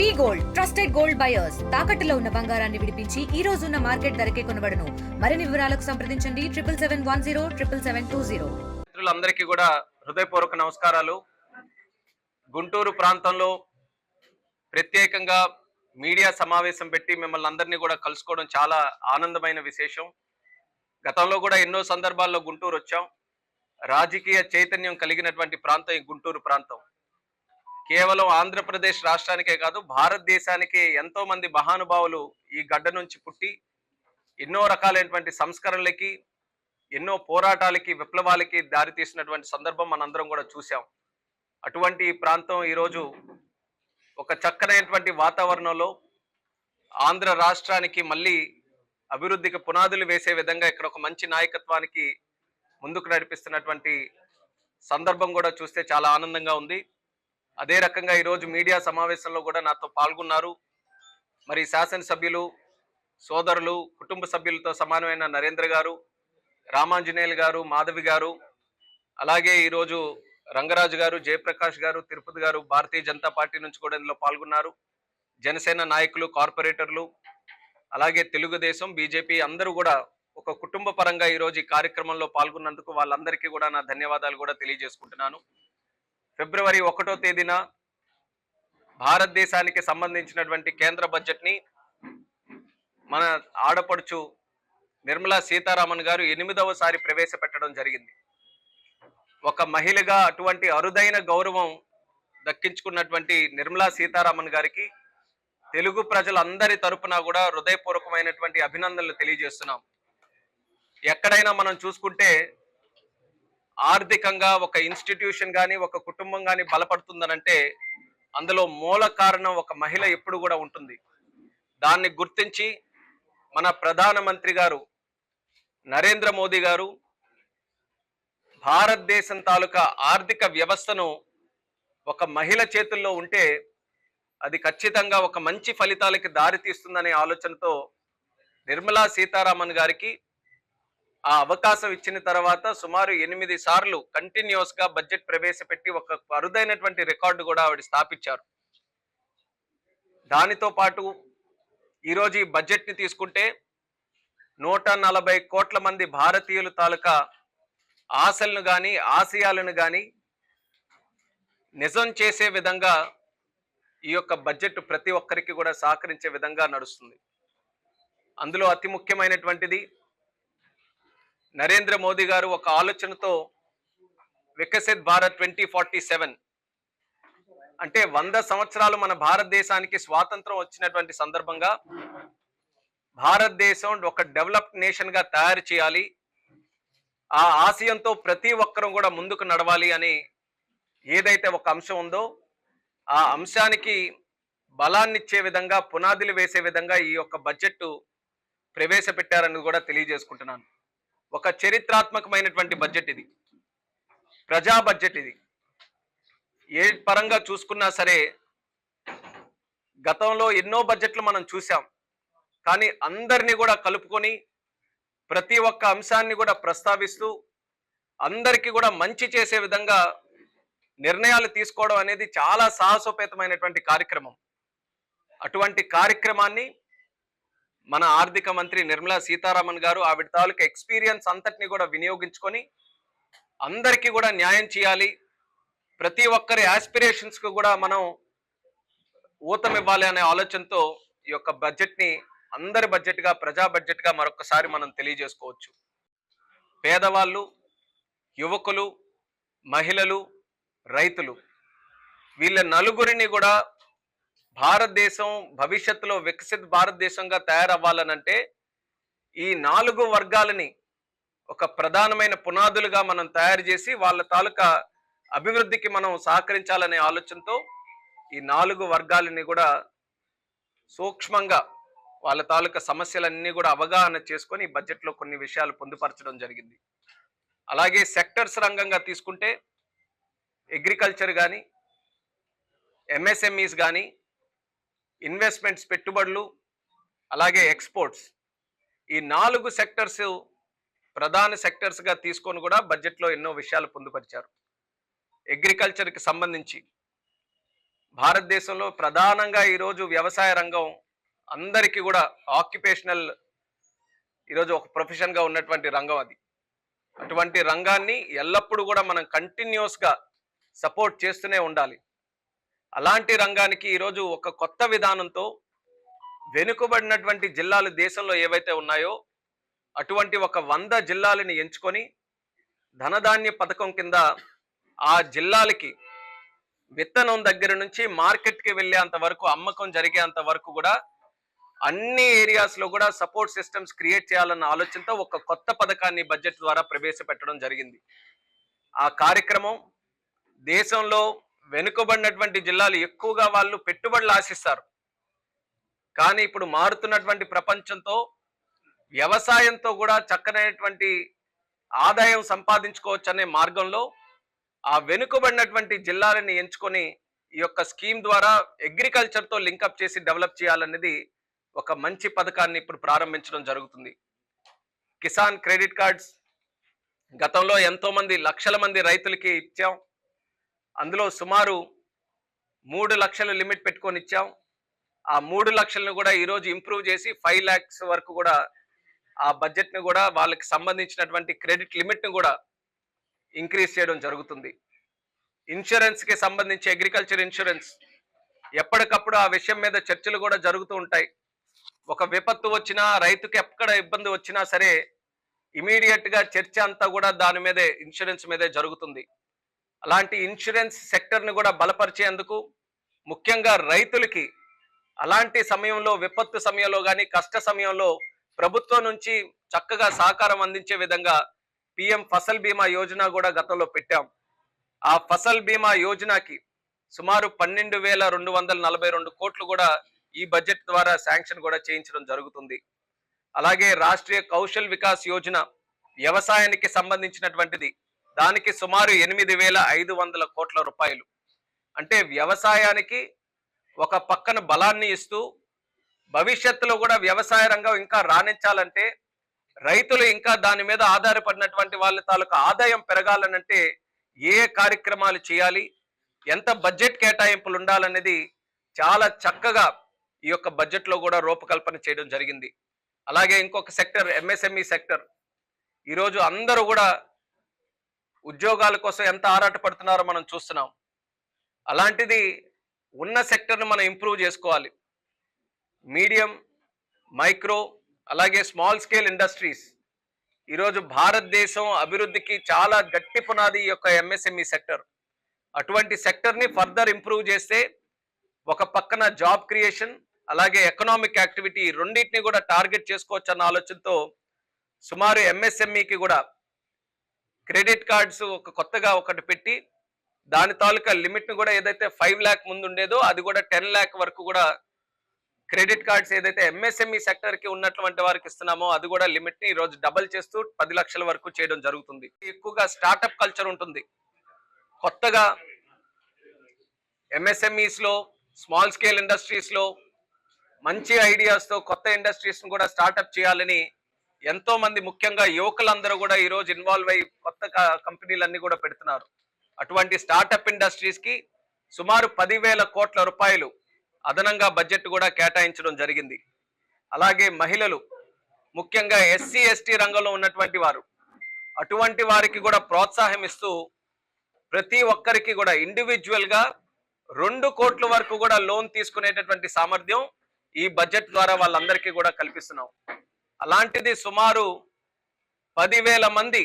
వి gold trusted gold buyers తాకట్టులో ఉన్న బంగారాన్ని విడిపించి ఈ రోజు ఉన్న మార్కెట్ ధరకే కొనబడును. మరిన్ని వివరాలకు సంప్రదించండి 7771077720. మిత్రులందరికీ కూడా హృదయపూర్వక నమస్కారాలు. గుంటూరు ప్రాంతంలో ప్రత్యేకంగా మీడియా సమావేశం పెట్టి మిమ్మల్ని అందరినీ కూడా కలుసుకోవడం చాలా ఆనందమైన విశేషం. గతంలో కూడా ఎన్నో సందర్భాల్లో గుంటూరు వచ్చాం. రాజకీయ చైతన్యం కలిగినటువంటి ప్రాంతం ఈ గుంటూరు ప్రాంతం. కేవలం ఆంధ్రప్రదేశ్ రాష్ట్రానికే కాదు, భారతదేశానికి ఎంతో మంది మహానుభావులు ఈ గడ్డ నుంచి పుట్టి ఎన్నో రకాలైనటువంటి సంస్కరణలకి, ఎన్నో పోరాటాలకి, విప్లవాలకి దారితీసినటువంటి సందర్భం మనందరం కూడా చూసాం. అటువంటి ఈ ప్రాంతం ఈరోజు ఒక చక్కనైనటువంటి వాతావరణంలో ఆంధ్ర రాష్ట్రానికి మళ్ళీ అభివృద్ధికి పునాదులు వేసే విధంగా ఇక్కడ ఒక మంచి నాయకత్వానికి ముందుకు నడిపిస్తున్నటువంటి సందర్భం కూడా చూస్తే చాలా ఆనందంగా ఉంది. అదే రకంగా ఈరోజు మీడియా సమావేశంలో కూడా నాతో పాల్గొన్నారు. మరి శాసనసభ్యులు, సోదరులు, కుటుంబ సభ్యులతో సమానమైన నరేంద్ర గారు, రామాంజనేయులు గారు, మాధవి గారు, అలాగే ఈరోజు రంగరాజు గారు, జయప్రకాష్ గారు, తిరుపతి గారు భారతీయ జనతా పార్టీ నుంచి కూడా ఇందులో పాల్గొన్నారు. జనసేన నాయకులు, కార్పొరేటర్లు, అలాగే తెలుగుదేశం, బీజేపీ అందరూ కూడా ఒక కుటుంబ పరంగా ఈరోజు ఈ కార్యక్రమంలో పాల్గొన్నందుకు వాళ్ళందరికీ కూడా నా ధన్యవాదాలు కూడా తెలియజేసుకుంటున్నాను. ఫిబ్రవరి 1వ తేదీన భారతదేశానికి సంబంధించినటువంటి కేంద్ర బడ్జెట్ని మన ఆడపడుచు నిర్మలా సీతారామన్ గారు 8వసారి ప్రవేశపెట్టడం జరిగింది. ఒక మహిళగా అటువంటి అరుదైన గౌరవం దక్కించుకున్నటువంటి నిర్మలా సీతారామన్ గారికి తెలుగు ప్రజలందరి తరపున కూడా హృదయపూర్వకమైనటువంటి అభినందనలు తెలియజేస్తున్నాం. ఎక్కడైనా మనం చూసుకుంటే ఆర్థికంగా ఒక ఇన్స్టిట్యూషన్ కానీ, ఒక కుటుంబం కానీ బలపడుతుందనంటే అందులో మూల కారణం ఒక మహిళ ఎప్పుడు కూడా ఉంటుంది. దాన్ని గుర్తించి మన ప్రధానమంత్రి గారు నరేంద్ర మోదీ గారు భారతదేశం తాలూకా ఆర్థిక వ్యవస్థను ఒక మహిళ చేతుల్లో ఉంటే అది ఖచ్చితంగా ఒక మంచి ఫలితాలకి దారితీస్తుందనే ఆలోచనతో నిర్మలా సీతారామన్ గారికి ఆ అవకాశం ఇచ్చిన తర్వాత సుమారు 8 సార్లు కంటిన్యూస్ గా బడ్జెట్ ప్రవేశపెట్టి ఒక అరుదైనటువంటి రికార్డు కూడా ఆవిడ స్థాపించారు. దానితో పాటు ఈరోజు ఈ బడ్జెట్ ని తీసుకుంటే 140 కోట్ల మంది భారతీయుల తాలూకా ఆశలను కానీ, ఆశయాలను కానీ నిజం చేసే విధంగా ఈ యొక్క బడ్జెట్ ప్రతి ఒక్కరికి కూడా సహకరించే విధంగా నడుస్తుంది. అందులో అతి ముఖ్యమైనటువంటిది నరేంద్ర మోదీ గారు ఒక ఆలోచనతో వికసిత్ భారత్ 2047 అంటే 100 సంవత్సరాలు మన భారతదేశానికి స్వాతంత్రం వచ్చినటువంటి సందర్భంగా భారతదేశం ఒక డెవలప్డ్ నేషన్ గా తయారు చేయాలి, ఆ ఆశయంతో ప్రతి ఒక్కరూ కూడా ముందుకు నడవాలి అని ఏదైతే ఒక అంశం ఉందో ఆ అంశానికి బలాన్నిచ్చే విధంగా, పునాదులు వేసే విధంగా ఈ యొక్క బడ్జెట్ ప్రవేశపెట్టారని కూడా తెలియజేసుకుంటున్నాను. ఒక చరిత్రాత్మకమైనటువంటి బడ్జెట్ ఇది, ప్రజా బడ్జెట్ ఇది. ఏ పరంగా చూసుకున్నా సరే గతంలో ఎన్నో బడ్జెట్లు మనం చూసాం, కానీ అందరినీ కూడా కలుపుకొని ప్రతి ఒక్క అంశాన్ని కూడా ప్రస్తావిస్తూ అందరికీ కూడా మంచి చేసే విధంగా నిర్ణయాలు తీసుకోవడం అనేది చాలా సాహసోపేతమైనటువంటి కార్యక్రమం. అటువంటి కార్యక్రమాన్ని మన ఆర్థిక మంత్రి నిర్మలా సీతారామన్ గారు ఆవిడ తాలూకా ఎక్స్పీరియన్స్ అంతటిని కూడా వినియోగించుకొని అందరికీ కూడా న్యాయం చేయాలి, ప్రతి ఒక్కరి ఆస్పిరేషన్స్ కు కూడా మనం ఊతమివ్వాలి అనే ఆలోచనతో ఈ యొక్క బడ్జెట్ ని అందరి బడ్జెట్ గా, ప్రజా బడ్జెట్ గా మరొకసారి మనం తెలియజేసుకోవచ్చు. పేదవాళ్ళు, యువకులు, మహిళలు, రైతులు వీళ్ళ నలుగురిని కూడా భారతదేశం భవిష్యత్తులో వికసిత భారతదేశంగా తయారవ్వాలనంటే ఈ 4 వర్గాలని ఒక ప్రధానమైన పునాదులుగా మనం తయారు చేసి వాళ్ళ తాలూకా అభివృద్ధికి మనం సహకరించాలనే ఆలోచనతో ఈ 4 వర్గాలని కూడా సూక్ష్మంగా వాళ్ళ తాలూకా సమస్యలన్నీ కూడా అవగాహన చేసుకొని ఈ బడ్జెట్లో కొన్ని విషయాలు పొందుపరచడం జరిగింది. అలాగే సెక్టర్స్ రంగంగా తీసుకుంటే అగ్రికల్చర్ కానీ, ఎంఎస్ఎంఈస్ కానీ, ఇన్వెస్ట్మెంట్స్ పెట్టుబడులు, అలాగే ఎక్స్పోర్ట్స్, ఈ 4 సెక్టర్స్ ప్రధాన సెక్టర్స్గా తీసుకొని కూడా బడ్జెట్లో ఎన్నో విషయాలు పొందుపరిచారు. అగ్రికల్చర్కి సంబంధించి భారతదేశంలో ప్రధానంగా ఈరోజు వ్యవసాయ రంగం అందరికీ కూడా ఆక్యుపేషనల్ ఈరోజు ఒక ప్రొఫెషన్గా ఉన్నటువంటి రంగం అది. అటువంటి రంగాన్ని ఎల్లప్పుడూ కూడా మనం కంటిన్యూస్గా సపోర్ట్ చేస్తూనే ఉండాలి. అలాంటి రంగానికి ఈరోజు ఒక కొత్త విధానంతో వెనుకబడినటువంటి జిల్లాలు దేశంలో ఏవైతే ఉన్నాయో అటువంటి ఒక 100 జిల్లాలని ఎంచుకొని ధనధాన్య పథకం కింద ఆ జిల్లాలకి విత్తనం దగ్గర నుంచి మార్కెట్కి వెళ్ళేంత వరకు, అమ్మకం జరిగేంత వరకు కూడా అన్ని ఏరియాస్లో కూడా సపోర్ట్ సిస్టమ్స్ క్రియేట్ చేయాలన్న ఆలోచనతో ఒక కొత్త పథకాన్ని బడ్జెట్ ద్వారా ప్రవేశపెట్టడం జరిగింది. ఆ కార్యక్రమం దేశంలో వెనుకబడినటువంటి జిల్లాలు ఎక్కువగా వాళ్ళు పెట్టుబడులు ఆశిస్తారు. కానీ ఇప్పుడు మారుతున్నటువంటి ప్రపంచంతో వ్యవసాయంతో కూడా చక్కనైనటువంటి ఆదాయం సంపాదించుకోవచ్చు అనే మార్గంలో ఆ వెనుకబడినటువంటి జిల్లాలని ఎంచుకొని ఈ యొక్క స్కీమ్ ద్వారా అగ్రికల్చర్తో లింకప్ చేసి డెవలప్ చేయాలనేది ఒక మంచి పథకాన్ని ఇప్పుడు ప్రారంభించడం జరుగుతుంది. కిసాన్ క్రెడిట్ కార్డ్స్ గతంలో ఎంతో మంది లక్షల మంది రైతులకి ఇచ్చాం. అందులో సుమారు 3 లక్షల లిమిట్ పెట్టుకొని ఇచ్చాం. ఆ 3 లక్షలను కూడా ఈరోజు ఇంప్రూవ్ చేసి 5 lakhs వరకు కూడా ఆ బడ్జెట్ని కూడా వాళ్ళకి సంబంధించినటువంటి క్రెడిట్ లిమిట్ని కూడా ఇంక్రీజ్ చేయడం జరుగుతుంది. ఇన్సూరెన్స్కి సంబంధించి అగ్రికల్చర్ ఇన్సూరెన్స్ ఎప్పటికప్పుడు ఆ విషయం మీద చర్చలు కూడా జరుగుతూ ఉంటాయి. ఒక విపత్తు వచ్చినా, రైతుకి ఎక్కడ ఇబ్బంది వచ్చినా సరే ఇమీడియట్గా చర్చ అంతా కూడా దాని మీదే, ఇన్సూరెన్స్ మీదే జరుగుతుంది. అలాంటి ఇన్సూరెన్స్ సెక్టర్ని కూడా బలపరిచేందుకు ముఖ్యంగా రైతులకి అలాంటి సమయంలో, విపత్తు సమయంలో కానీ కష్ట సమయంలో ప్రభుత్వం నుంచి చక్కగా సహకారం అందించే విధంగా పిఎం ఫసల్ బీమా యోజన కూడా గతంలో పెట్టాం. ఆ ఫసల్ బీమా యోజనకి సుమారు 12,242 కోట్లు కూడా ఈ బడ్జెట్ ద్వారా శాంక్షన్ కూడా చేయించడం జరుగుతుంది. అలాగే రాష్ట్రీయ కౌశల్ వికాస్ యోజన వ్యవసాయానికి సంబంధించినటువంటిది, దానికి సుమారు 8,500 కోట్ల రూపాయలు. అంటే వ్యవసాయానికి ఒక పక్కన బలాన్ని ఇస్తూ భవిష్యత్తులో కూడా వ్యవసాయ రంగం ఇంకా రాణించాలంటే, రైతులు ఇంకా దాని మీద ఆధారపడినటువంటి వాళ్ళ తాలూకు ఆదాయం పెరగాలనంటే ఏ కార్యక్రమాలు చేయాలి, ఎంత బడ్జెట్ కేటాయింపులు ఉండాలనేది చాలా చక్కగా ఈ యొక్క బడ్జెట్లో కూడా రూపకల్పన చేయడం జరిగింది. అలాగే ఇంకొక సెక్టర్ ఎంఎస్ఎంఈ సెక్టర్. ఈరోజు అందరూ కూడా ఉద్యోగాల కోసం ఎంత ఆరాటపడుతున్నారో మనం చూస్తున్నాం. అలాంటిది ఉన్న సెక్టర్ను మనం ఇంప్రూవ్ చేసుకోవాలి. మీడియం, మైక్రో, అలాగే స్మాల్ స్కేల్ ఇండస్ట్రీస్ ఈరోజు భారతదేశం అభివృద్ధికి చాలా గట్టి పునాది ఈ యొక్క ఎంఎస్ఎంఈ సెక్టర్. అటువంటి సెక్టర్ని ఫర్దర్ ఇంప్రూవ్ చేస్తే ఒక పక్కన జాబ్ క్రియేషన్, అలాగే ఎకనామిక్ యాక్టివిటీ రెండింటిని కూడా టార్గెట్ చేసుకోవచ్చు అన్న ఆలోచనతో సుమారు ఎంఎస్ఎంఈకి కూడా క్రెడిట్ కార్డ్స్ కొత్తగా ఒకటి పెట్టి దాని తాలూకా లిమిట్ని కూడా ఏదైతే 5 lakh ముందు ఉండేదో అది కూడా 10 lakh వరకు కూడా క్రెడిట్ కార్డ్స్ ఏదైతే ఎంఎస్ఎంఈ సెక్టర్కి ఉన్నటువంటి వారికి ఇస్తున్నామో అది కూడా లిమిట్ని ఈరోజు డబల్ చేస్తూ 10 లక్షల వరకు చేయడం జరుగుతుంది. ఎక్కువగా స్టార్టప్ కల్చర్ ఉంటుంది. కొత్తగా ఎంఎస్ఎంఈస్లో, స్మాల్ స్కేల్ ఇండస్ట్రీస్లో మంచి ఐడియాస్తో కొత్త ఇండస్ట్రీస్ని కూడా స్టార్టప్ చేయాలని ఎంతో మంది ముఖ్యంగా యువకులందరూ కూడా ఈరోజు ఇన్వాల్వ్ అయ్యి కొత్త కంపెనీలన్నీ కూడా పెడుతున్నారు. అటువంటి స్టార్టప్ ఇండస్ట్రీస్కి సుమారు 10,000 కోట్ల రూపాయలు అదనంగా బడ్జెట్ కూడా కేటాయించడం జరిగింది. అలాగే మహిళలు, ముఖ్యంగా ఎస్సీ ఎస్టీ రంగంలో ఉన్నటువంటి వారు, అటువంటి వారికి కూడా ప్రోత్సాహం ఇస్తూ ప్రతి ఒక్కరికి కూడా ఇండివిజువల్గా 2 కోట్ల వరకు కూడా లోన్ తీసుకునేటటువంటి సామర్థ్యం ఈ బడ్జెట్ ద్వారా వాళ్ళందరికీ కూడా కల్పిస్తున్నాం. అలాంటిది సుమారు 10,000 మంది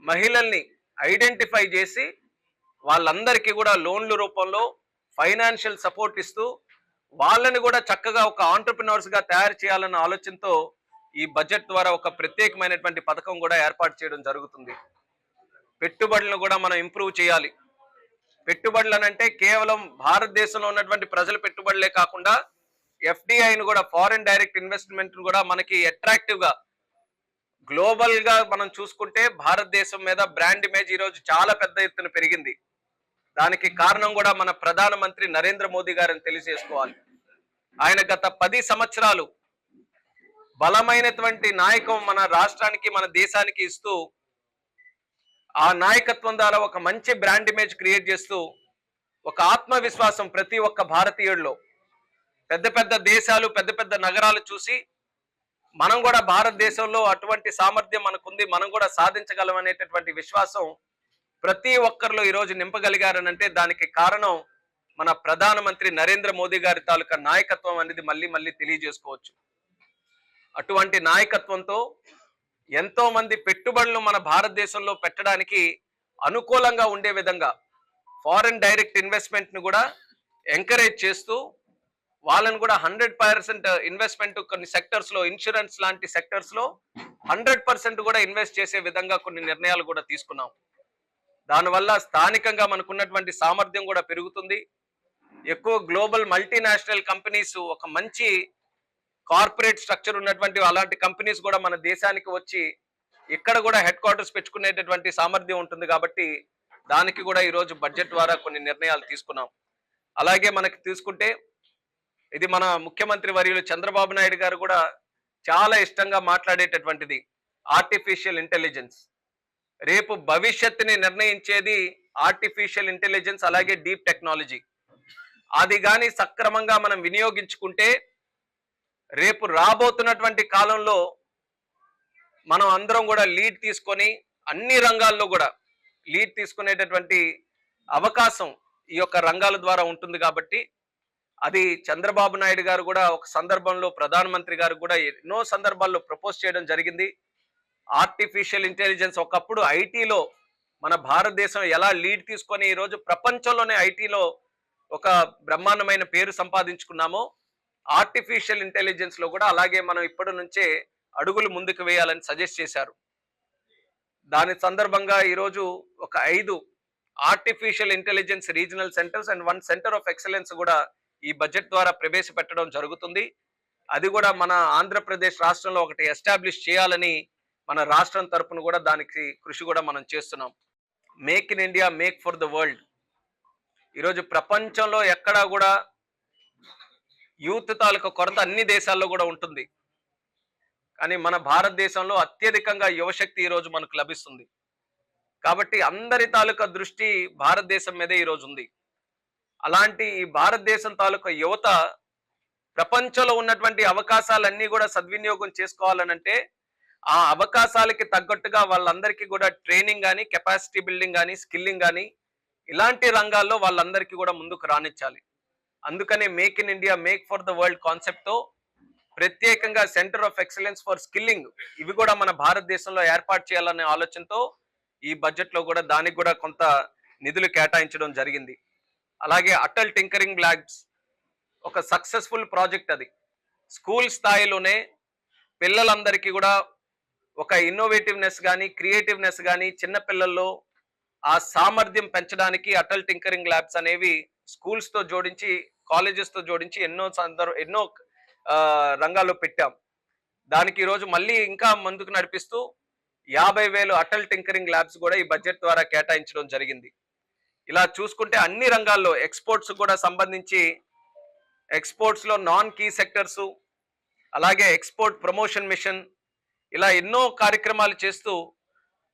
మహిళల్ని ఐడెంటిఫై చేసి వాళ్ళందరికీ కూడా లోన్ల రూపంలో ఫైనాన్షియల్ సపోర్ట్ ఇస్తూ వాళ్ళని కూడా చక్కగా ఒక ఆంటర్ప్రినర్స్గా తయారు చేయాలన్న ఆలోచనతో ఈ బడ్జెట్ ద్వారా ఒక ప్రత్యేకమైనటువంటి పథకం కూడా ఏర్పాటు చేయడం జరుగుతుంది. పెట్టుబడులను కూడా మనం ఇంప్రూవ్ చేయాలి. పెట్టుబడులు అంటే కేవలం భారతదేశంలో ఉన్నటువంటి ప్రజల పెట్టుబడులే కాకుండా ఎఫ్డిఐని కూడా, ఫారిన్ డైరెక్ట్ ఇన్వెస్ట్మెంట్ కూడా మనకి అట్రాక్టివ్గా గ్లోబల్గా మనం చూసుకుంటే భారతదేశం మీద బ్రాండ్ ఇమేజ్ ఈరోజు చాలా పెద్ద ఎత్తున పెరిగింది. దానికి కారణం కూడా మన ప్రధానమంత్రి నరేంద్ర మోదీ గారిని తెలియజేసుకోవాలి. ఆయన గత 10 సంవత్సరాలు బలమైనటువంటి నాయకం మన రాష్ట్రానికి, మన దేశానికి ఇస్తూ ఆ నాయకత్వం ద్వారా ఒక మంచి బ్రాండ్ ఇమేజ్ క్రియేట్ చేస్తూ ఒక ఆత్మవిశ్వాసం ప్రతి ఒక్క భారతీయుడిలో. పెద్ద పెద్ద దేశాలు, పెద్ద పెద్ద నగరాలు చూసి మనం కూడా భారతదేశంలో అటువంటి సామర్థ్యం మనకుంది, మనం కూడా సాధించగలం అనేటటువంటి విశ్వాసం ప్రతి ఒక్కరిలో ఈరోజు నింపగలిగారనంటే దానికి కారణం మన ప్రధానమంత్రి నరేంద్ర మోదీ గారి తాలూకా నాయకత్వం అనేది మళ్ళీ మళ్ళీ తెలియజేసుకోవచ్చు. అటువంటి నాయకత్వంతో ఎంతో మంది పెట్టుబడులు మన భారతదేశంలో పెట్టడానికి అనుకూలంగా ఉండే విధంగా ఫారెన్ డైరెక్ట్ ఇన్వెస్ట్మెంట్ ను కూడా ఎంకరేజ్ చేస్తూ వాళ్ళని కూడా 100% ఇన్వెస్ట్మెంట్ కొన్ని సెక్టర్స్ లో, ఇన్సూరెన్స్ లాంటి సెక్టర్స్ లో 100% కూడా ఇన్వెస్ట్ చేసే విధంగా కొన్ని నిర్ణయాలు కూడా తీసుకున్నాం. దానివల్ల స్థానికంగా మనకున్నటువంటి సామర్థ్యం కూడా పెరుగుతుంది. ఎక్కువ గ్లోబల్ మల్టీనేషనల్ కంపెనీస్, ఒక మంచి కార్పొరేట్ స్ట్రక్చర్ ఉన్నటువంటి అలాంటి కంపెనీస్ కూడా మన దేశానికి వచ్చి ఇక్కడ కూడా హెడ్ క్వార్టర్స్ పెట్టుకునేటటువంటి సామర్థ్యం ఉంటుంది. కాబట్టి దానికి కూడా ఈరోజు బడ్జెట్ ద్వారా కొన్ని నిర్ణయాలు తీసుకున్నాం. అలాగే మనకి తీసుకుంటే ఇది మన ముఖ్యమంత్రి వర్యులు చంద్రబాబు నాయుడు గారు కూడా చాలా ఇష్టంగా మాట్లాడేటటువంటిది ఆర్టిఫిషియల్ ఇంటెలిజెన్స్. రేపు భవిష్యత్తుని నిర్ణయించేది ఆర్టిఫిషియల్ ఇంటెలిజెన్స్, అలాగే డీప్ టెక్నాలజీ. అది కానీ సక్రమంగా మనం వినియోగించుకుంటే రేపు రాబోతున్నటువంటి కాలంలో మనం అందరం కూడా లీడ్ తీసుకొని అన్ని రంగాల్లో కూడా లీడ్ తీసుకునేటటువంటి అవకాశం ఈ యొక్క రంగాల ద్వారా ఉంటుంది. కాబట్టి అది చంద్రబాబు నాయుడు గారు కూడా ఒక సందర్భంలో, ప్రధానమంత్రి గారు కూడా ఎన్నో సందర్భాల్లో ప్రపోజ్ చేయడం జరిగింది. ఆర్టిఫిషియల్ ఇంటెలిజెన్స్ ఒకప్పుడు ఐటీలో మన భారతదేశం ఎలా లీడ్ తీసుకొని ఈరోజు ప్రపంచంలోనే ఐటీలో ఒక బ్రహ్మాండమైన పేరు సంపాదించుకున్నామో, ఆర్టిఫిషియల్ ఇంటెలిజెన్స్ లో కూడా అలాగే మనం ఇప్పటి నుంచే అడుగులు ముందుకు వేయాలని సజెస్ట్ చేశారు. దాని సందర్భంగా ఈరోజు ఒక 5 artificial intelligence regional centres and 1 centre of excellence కూడా ఈ బడ్జెట్ ద్వారా ప్రవేశపెట్టడం జరుగుతుంది. అది కూడా మన ఆంధ్రప్రదేశ్ రాష్ట్రంలో ఒకటి ఎస్టాబ్లిష్ చేయాలని మన రాష్ట్రం తరపున కూడా దానికి కృషి కూడా మనం చేస్తున్నాం. Make in India, make for the world. ఈరోజు ప్రపంచంలో ఎక్కడా కూడా యూత్ తాలూకా కొరత అన్ని దేశాల్లో కూడా ఉంటుంది. కానీ మన భారతదేశంలో అత్యధికంగా యువశక్తి ఈరోజు మనకు లభిస్తుంది. కాబట్టి అందరి తాలూకా దృష్టి భారతదేశం మీదే ఈరోజు ఉంది. అలాంటి ఈ భారతదేశం తాలూకా యువత ప్రపంచంలో ఉన్నటువంటి అవకాశాలన్నీ కూడా సద్వినియోగం చేసుకోవాలనంటే ఆ అవకాశాలకి తగ్గట్టుగా వాళ్ళందరికీ కూడా ట్రైనింగ్ కానీ, కెపాసిటీ బిల్డింగ్ కానీ, స్కిల్లింగ్ కానీ ఇలాంటి రంగాల్లో వాళ్ళందరికీ కూడా ముందుకు రానిచ్చాలి. అందుకనే make in India, make for the world కాన్సెప్ట్తో ప్రత్యేకంగా centre of excellence for skilling ఇవి కూడా మన భారతదేశంలో ఏర్పాటు చేయాలనే ఆలోచనతో ఈ బడ్జెట్లో కూడా దానికి కూడా కొంత నిధులు కేటాయించడం జరిగింది. అలాగే అటల్ టింకరింగ్ ల్యాబ్స్ ఒక సక్సెస్ఫుల్ ప్రాజెక్ట్. అది స్కూల్ స్థాయిలోనే పిల్లలందరికీ కూడా ఒక ఇన్నోవేటివ్నెస్ కానీ, క్రియేటివ్నెస్ కానీ చిన్నపిల్లల్లో ఆ సామర్థ్యం పెంచడానికి అటల్ టింకరింగ్ ల్యాబ్స్ అనేవి స్కూల్స్తో జోడించి, కాలేజెస్తో జోడించి ఎన్నో రంగాల్లో పెట్టాం. దానికి ఈరోజు మళ్ళీ ఇంకా ముందుకు నడిపిస్తూ 50,000 అటల్ టింకరింగ్ ల్యాబ్స్ కూడా ఈ బడ్జెట్ ద్వారా కేటాయించడం జరిగింది. ఇలా చూసుకుంటే అన్ని రంగాల్లో ఎక్స్పోర్ట్స్ కూడా సంబంధించి ఎక్స్పోర్ట్స్ లో నాన్ కీ సెక్టర్స్, అలాగే ఎక్స్పోర్ట్ ప్రమోషన్ మిషన్, ఇలా ఎన్నో కార్యక్రమాలు చేస్తూ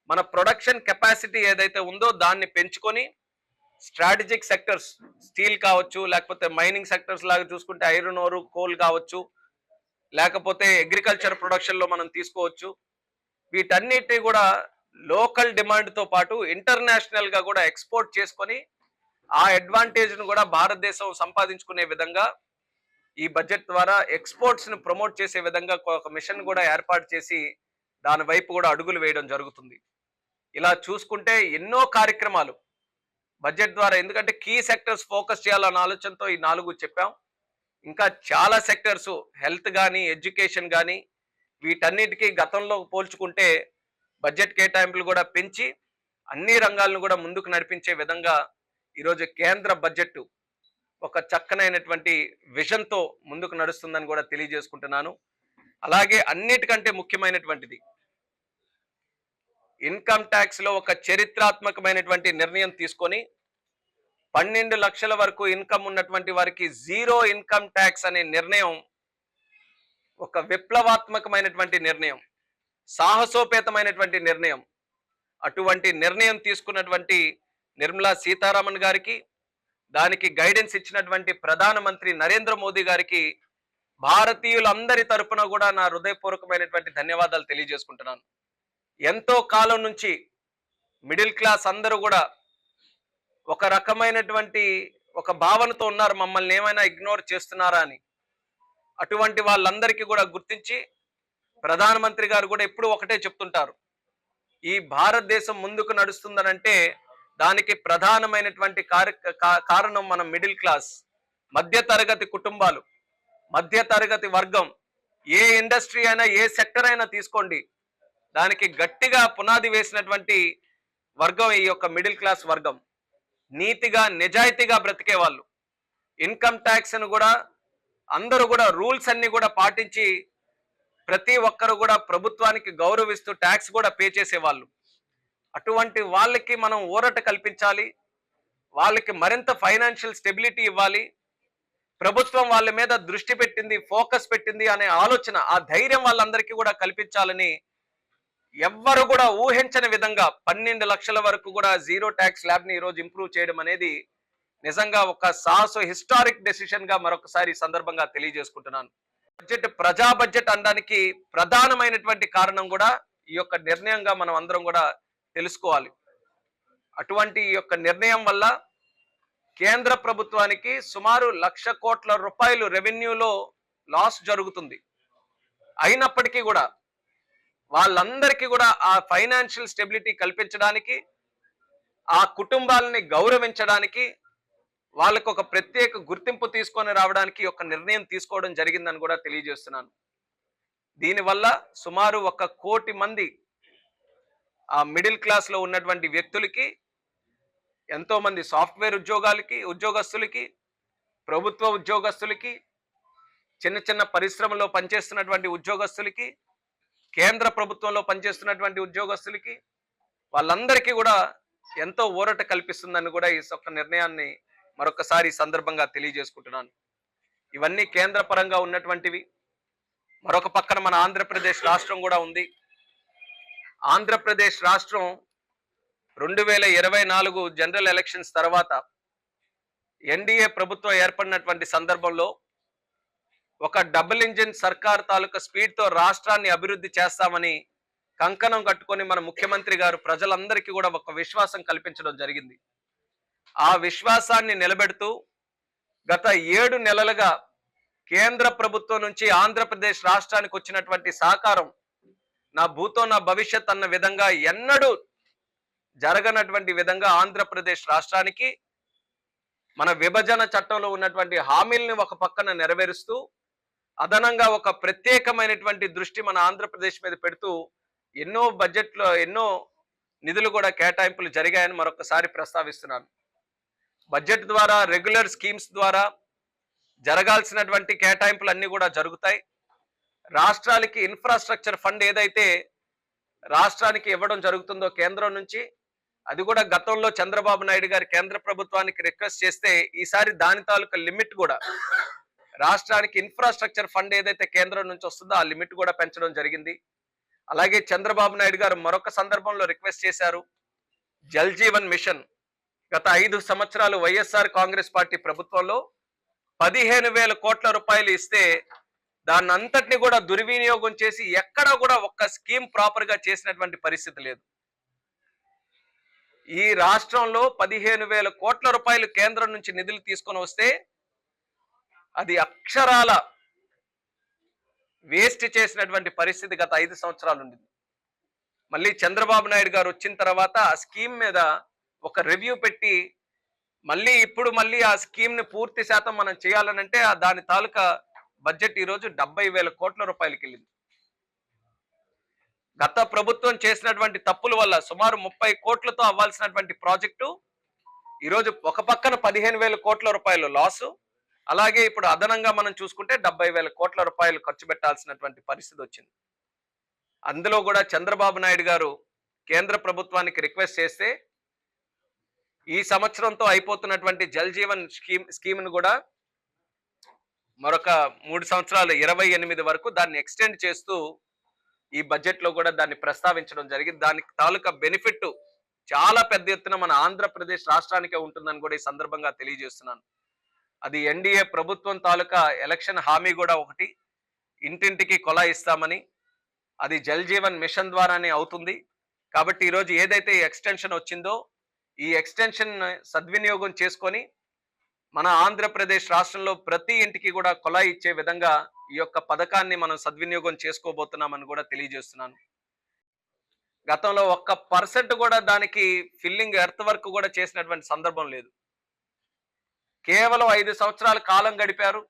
మన ప్రొడక్షన్ కెపాసిటీ ఏదైతే ఉందో దాన్ని పెంచుకొని స్ట్రాటజిక్ సెక్టర్స్, స్టీల్ కావచ్చు, లేకపోతే మైనింగ్ సెక్టర్స్ లాగా చూసుకుంటే ఐరన్ ఓర్, కోల్ కావచ్చు, లేకపోతే అగ్రికల్చర్ ప్రొడక్షన్ లో మనం తీసుకోవచ్చు. వీటన్నిటి కూడా లోకల్ డిమాండ్ తో పాటు ఇంటర్నేషనల్ గా కూడా ఎక్స్పోర్ట్ చేసుకొని ఆ అడ్వాంటేజ్ ను కూడా భారతదేశం సంపాదించుకునే విధంగా ఈ బడ్జెట్ ద్వారా ఎక్స్పోర్ట్స్ ను ప్రమోట్ చేసే విధంగా ఒక మిషన్ కూడా ఏర్పాటు చేసి దాని వైపు కూడా అడుగులు వేయడం జరుగుతుంది. ఇలా చూసుకుంటే ఎన్నో కార్యక్రమాలు బడ్జెట్ ద్వారా, ఎందుకంటే కీ సెక్టర్స్ ఫోకస్ చేయాలన్న ఆలోచనతో ఈ 4 చెప్పాం. ఇంకా చాలా సెక్టర్స్, హెల్త్ కానీ, ఎడ్యుకేషన్ కానీ, వీటన్నిటికీ గతంలో పోల్చుకుంటే బడ్జెట్ కేటాయింపులు కూడా పెంచి అన్ని రంగాలను కూడా ముందుకు నడిపించే విధంగా ఈరోజు కేంద్ర బడ్జెట్ ఒక చక్కనైనటువంటి విజన్తో ముందుకు నడుస్తుందని కూడా తెలియజేసుకుంటున్నాను. అలాగే అన్నిటికంటే ముఖ్యమైనటువంటిది ఇన్కమ్ ట్యాక్స్ లో ఒక చరిత్రాత్మకమైనటువంటి నిర్ణయం తీసుకొని 12 లక్షల వరకు ఇన్కమ్ ఉన్నటువంటి వారికి 0 ఇన్కమ్ ట్యాక్స్ అనే నిర్ణయం ఒక విప్లవాత్మకమైనటువంటి నిర్ణయం, సాహసోపేతమైనటువంటి నిర్ణయం. అటువంటి నిర్ణయం తీసుకున్నటువంటి నిర్మలా సీతారామన్ గారికి, దానికి గైడెన్స్ ఇచ్చినటువంటి ప్రధానమంత్రి నరేంద్ర మోదీ గారికి భారతీయులందరి తరపున కూడా నా హృదయపూర్వకమైనటువంటి ధన్యవాదాలు తెలియజేసుకుంటున్నాను. ఎంతో కాలం నుంచి మిడిల్ క్లాస్ అందరూ కూడా ఒక రకమైనటువంటి ఒక భావనతో ఉన్నారు, మమ్మల్ని ఏమైనా ఇగ్నోర్ చేస్తున్నారా అని. అటువంటి వాళ్ళందరికీ కూడా గుర్తించి ప్రధానమంత్రి గారు కూడా ఎప్పుడు ఒకటే చెప్తుంటారు, ఈ భారతదేశం ముందుకు నడుస్తుందనంటే దానికి ప్రధానమైనటువంటి కారణం మన మిడిల్ క్లాస్, మధ్య తరగతి కుటుంబాలు, మధ్య తరగతి వర్గం. ఏ ఇండస్ట్రీ అయినా ఏ సెక్టర్ అయినా తీసుకోండి, దానికి గట్టిగా పునాది వేసినటువంటి వర్గం ఈ యొక్క మిడిల్ క్లాస్ వర్గం. నీతిగా నిజాయితీగా బ్రతికే వాళ్ళు, ఇన్కమ్ ట్యాక్స్ ను కూడా అందరూ కూడా రూల్స్ అన్ని కూడా పాటించి ప్రతి ఒక్కరు కూడా ప్రభుత్వానికి గౌరవిస్తూ ట్యాక్స్ కూడా పే చేసేవాళ్ళు. అటువంటి వాళ్ళకి మనం ఊరట కల్పించాలి, వాళ్ళకి మరింత ఫైనాన్షియల్ స్టెబిలిటీ ఇవ్వాలి. ప్రభుత్వం వాళ్ళ మీద దృష్టి పెట్టింది, ఫోకస్ పెట్టింది అనే ఆలోచన, ఆ ధైర్యం వాళ్ళందరికీ కూడా కల్పించాలని ఎవ్వరు కూడా ఊహించని విధంగా 12 లక్షల వరకు కూడా జీరో ట్యాక్స్ స్లాబ్ ని ఈరోజు ఇంప్రూవ్ చేయడం అనేది నిజంగా ఒక హిస్టారిక్ డెసిషన్ గా మరొకసారి ఈ సందర్భంగా తెలియజేసుకుంటున్నాను. బడ్జెట్ ప్రజా బడ్జెట్ అనడానికి ప్రధానమైనటువంటి కారణం కూడా ఈ యొక్క నిర్ణయంగా మనం అందరం కూడా తెలుసుకోవాలి. అటువంటి ఈ యొక్క నిర్ణయం వల్ల కేంద్ర ప్రభుత్వానికి సుమారు 1,00,000 కోట్ల రూపాయలు రెవెన్యూలో లాస్ జరుగుతుంది. అయినప్పటికీ కూడా వాళ్ళందరికీ కూడా ఆ ఫైనాన్షియల్ స్టెబిలిటీ కల్పించడానికి, ఆ కుటుంబాలని గౌరవించడానికి, వాళ్ళకు ఒక ప్రత్యేక గుర్తింపు తీసుకొని రావడానికి ఒక నిర్ణయం తీసుకోవడం జరిగిందని కూడా తెలియజేస్తున్నాను. దీనివల్ల సుమారు 1 కోటి మంది ఆ మిడిల్ క్లాస్ లో ఉన్నటువంటి వ్యక్తులకి, ఎంతో మంది సాఫ్ట్వేర్ ఉద్యోగస్తులకి, ప్రభుత్వ ఉద్యోగస్తులకి, చిన్న చిన్న పరిశ్రమలో పనిచేస్తున్నటువంటి ఉద్యోగస్తులకి, కేంద్ర ప్రభుత్వంలో పనిచేస్తున్నటువంటి ఉద్యోగస్తులకి, వాళ్ళందరికీ కూడా ఎంతో ఊరట కల్పిస్తుందని కూడా ఈ ఒక్క నిర్ణయాన్ని మరొకసారి ఈ సందర్భంగా తెలియజేసుకుంటున్నాను. ఇవన్నీ కేంద్ర పరంగా ఉన్నటువంటివి. మరొక పక్కన మన ఆంధ్రప్రదేశ్ రాష్ట్రం కూడా ఉంది. ఆంధ్రప్రదేశ్ రాష్ట్రం 2024 జనరల్ ఎలక్షన్స్ తర్వాత ఎన్డీఏ ప్రభుత్వం ఏర్పడినటువంటి సందర్భంలో ఒక డబుల్ ఇంజిన్ సర్కార్ తాలూకా స్పీడ్ తో రాష్ట్రాన్ని అభివృద్ధి చేస్తామని కంకణం కట్టుకొని మన ముఖ్యమంత్రి గారు ప్రజలందరికీ కూడా ఒక విశ్వాసం కల్పించడం జరిగింది. ఆ విశ్వాసాన్ని నిలబెడుతూ గత 7 నెలలుగా కేంద్ర ప్రభుత్వం నుంచి ఆంధ్రప్రదేశ్ రాష్ట్రానికి వచ్చినటువంటి సహకారం నా భూతో నా భవిష్యత్ అన్న విధంగా ఎన్నడూ జరగనటువంటి విధంగా ఆంధ్రప్రదేశ్ రాష్ట్రానికి మన విభజన చట్టంలో ఉన్నటువంటి హామీల్ని ఒక పక్కన నెరవేరుస్తూ, అదనంగా ఒక ప్రత్యేకమైనటువంటి దృష్టి మన ఆంధ్రప్రదేశ్ మీద పెడుతూ ఎన్నో బడ్జెట్లో ఎన్నో నిధులు కూడా కేటాయింపులు జరిగాయని మరొకసారి ప్రస్తావిస్తున్నాను. బడ్జెట్ ద్వారా, రెగ్యులర్ స్కీమ్స్ ద్వారా జరగాల్సినటువంటి కేటాయింపులు అన్ని కూడా జరుగుతాయి. రాష్ట్రాలకి ఇన్ఫ్రాస్ట్రక్చర్ ఫండ్ ఏదైతే రాష్ట్రానికి ఇవ్వడం జరుగుతుందో కేంద్రం నుంచి, అది కూడా గతంలో చంద్రబాబు నాయుడు గారి కేంద్ర ప్రభుత్వానికి రిక్వెస్ట్ చేస్తే ఈసారి దాని తాలూకా లిమిట్ కూడా, రాష్ట్రానికి ఇన్ఫ్రాస్ట్రక్చర్ ఫండ్ ఏదైతే కేంద్రం నుంచి వస్తుందో ఆ లిమిట్ కూడా పెంచడం జరిగింది. అలాగే చంద్రబాబు నాయుడు గారు మరొక సందర్భంలో రిక్వెస్ట్ చేశారు, జల్ జీవన్ మిషన్ గత 5 సంవత్సరాలు వైఎస్ఆర్ కాంగ్రెస్ పార్టీ ప్రభుత్వంలో 15,000 కోట్ల రూపాయలు ఇస్తే దాన్ని అంతటిని కూడా దుర్వినియోగం చేసి ఎక్కడా కూడా ఒక్క స్కీమ్ ప్రాపర్ గా చేసినటువంటి పరిస్థితి లేదు. ఈ రాష్ట్రంలో 15,000 కోట్ల రూపాయలు కేంద్రం నుంచి నిధులు తీసుకొని వస్తే అది అక్షరాల వేస్ట్ చేసినటువంటి పరిస్థితి గత 5 సంవత్సరాలు ఉండింది. మళ్ళీ చంద్రబాబు నాయుడు గారు వచ్చిన తర్వాత ఆ స్కీమ్ మీద ఒక రివ్యూ పెట్టి మళ్ళీ ఆ స్కీమ్ ని పూర్తి శాతం మనం చేయాలనంటే దాని తాలూకా బడ్జెట్ ఈరోజు 70,000 కోట్ల రూపాయలకి వెళ్ళింది. గత ప్రభుత్వం చేసినటువంటి తప్పుల వల్ల సుమారు 30 కోట్లతో అవ్వాల్సినటువంటి ప్రాజెక్టు ఈరోజు ఒక పక్కన 15,000 కోట్ల రూపాయలు లాసు, అలాగే ఇప్పుడు అదనంగా మనం చూసుకుంటే 70,000 కోట్ల రూపాయలు ఖర్చు పెట్టాల్సినటువంటి పరిస్థితి వచ్చింది. అందులో కూడా చంద్రబాబు నాయుడు గారు కేంద్ర ప్రభుత్వానికి రిక్వెస్ట్ చేస్తే ఈ సంవత్సరంతో అయిపోతున్నటువంటి జల్ జీవన్ స్కీమ్ను కూడా మరొక 3 సంవత్సరాలు 28 వరకు దాన్ని ఎక్స్టెండ్ చేస్తూ ఈ బడ్జెట్ లో కూడా దాన్ని ప్రస్తావించడం జరిగింది. దానికి తాలూకా బెనిఫిట్ చాలా పెద్ద ఎత్తున మన ఆంధ్రప్రదేశ్ రాష్ట్రానికే ఉంటుందని కూడా ఈ సందర్భంగా తెలియజేస్తున్నాను. అది ఎన్డీఏ ప్రభుత్వం తాలూకా ఎలక్షన్ హామీ కూడా ఒకటి, ఇంటింటికి కుళాయి ఇస్తామని. అది జల్ జీవన్ మిషన్ ద్వారానే అవుతుంది. కాబట్టి ఈరోజు ఏదైతే ఈ ఎక్స్టెన్షన్ వచ్చిందో ఈ ఎక్స్టెన్షన్ సద్వినియోగం చేసుకొని మన ఆంధ్రప్రదేశ్ రాష్ట్రంలో ప్రతి ఇంటికి కూడా కుళాయి ఇచ్చే విధంగా ఈ యొక్క పథకాన్ని మనం సద్వినియోగం చేసుకోబోతున్నామని కూడా తెలియజేస్తున్నాను. గతంలో 1% కూడా దానికి ఫిల్లింగ్ ఎర్త్ వర్క్ కూడా చేసినటువంటి సందర్భం లేదు. కేవలం 5 సంవత్సరాల కాలం గడిపారు,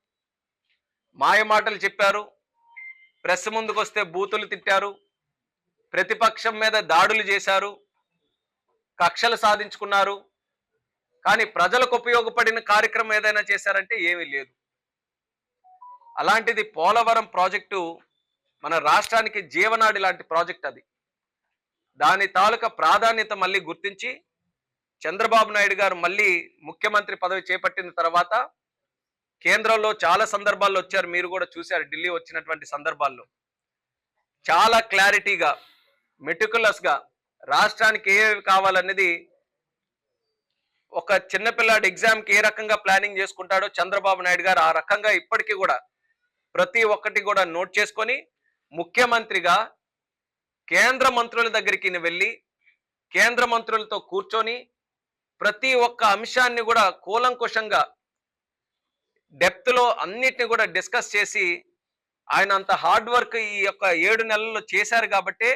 మాయమాటలు చెప్పారు, ప్రెస్ ముందుకు వస్తే బూతులు తిట్టారు, ప్రతిపక్షం మీద దాడులు చేశారు, కక్షలు సాధించుకున్నారు. కానీ ప్రజలకు ఉపయోగపడిన కార్యక్రమం ఏదైనా చేశారంటే ఏమీ లేదు. అలాంటిది పోలవరం ప్రాజెక్టు మన రాష్ట్రానికి జీవనాడి లాంటి ప్రాజెక్ట్. అది దాని తాలూకా ప్రాధాన్యత మళ్ళీ గుర్తించి చంద్రబాబు నాయుడు గారు మళ్ళీ ముఖ్యమంత్రి పదవి చేపట్టిన తర్వాత కేంద్రంలో చాలా సందర్భాల్లో వచ్చారు, మీరు కూడా చూశారు. ఢిల్లీ వచ్చినటువంటి సందర్భాల్లో చాలా క్లారిటీగా మెటికులస్గా రాష్ట్రానికి ఏవి కావాలనేది ఒక చిన్నపిల్లాడి ఎగ్జామ్కి ఏ రకంగా ప్లానింగ్ చేసుకుంటాడో చంద్రబాబు నాయుడు గారు ఆ రకంగా ఇప్పటికీ కూడా ప్రతి ఒక్కటి కూడా నోట్ చేసుకొని ముఖ్యమంత్రిగా కేంద్ర మంత్రుల దగ్గరికి వెళ్ళి కేంద్ర మంత్రులతో కూర్చొని ప్రతి ఒక్క అంశాన్ని కూడా కూలంకుషంగా డెప్త్లో అన్నిటిని కూడా డిస్కస్ చేసి ఆయన అంత హార్డ్ వర్క్ ఈ యొక్క 7 నెలల్లో చేశారు. కాబట్టి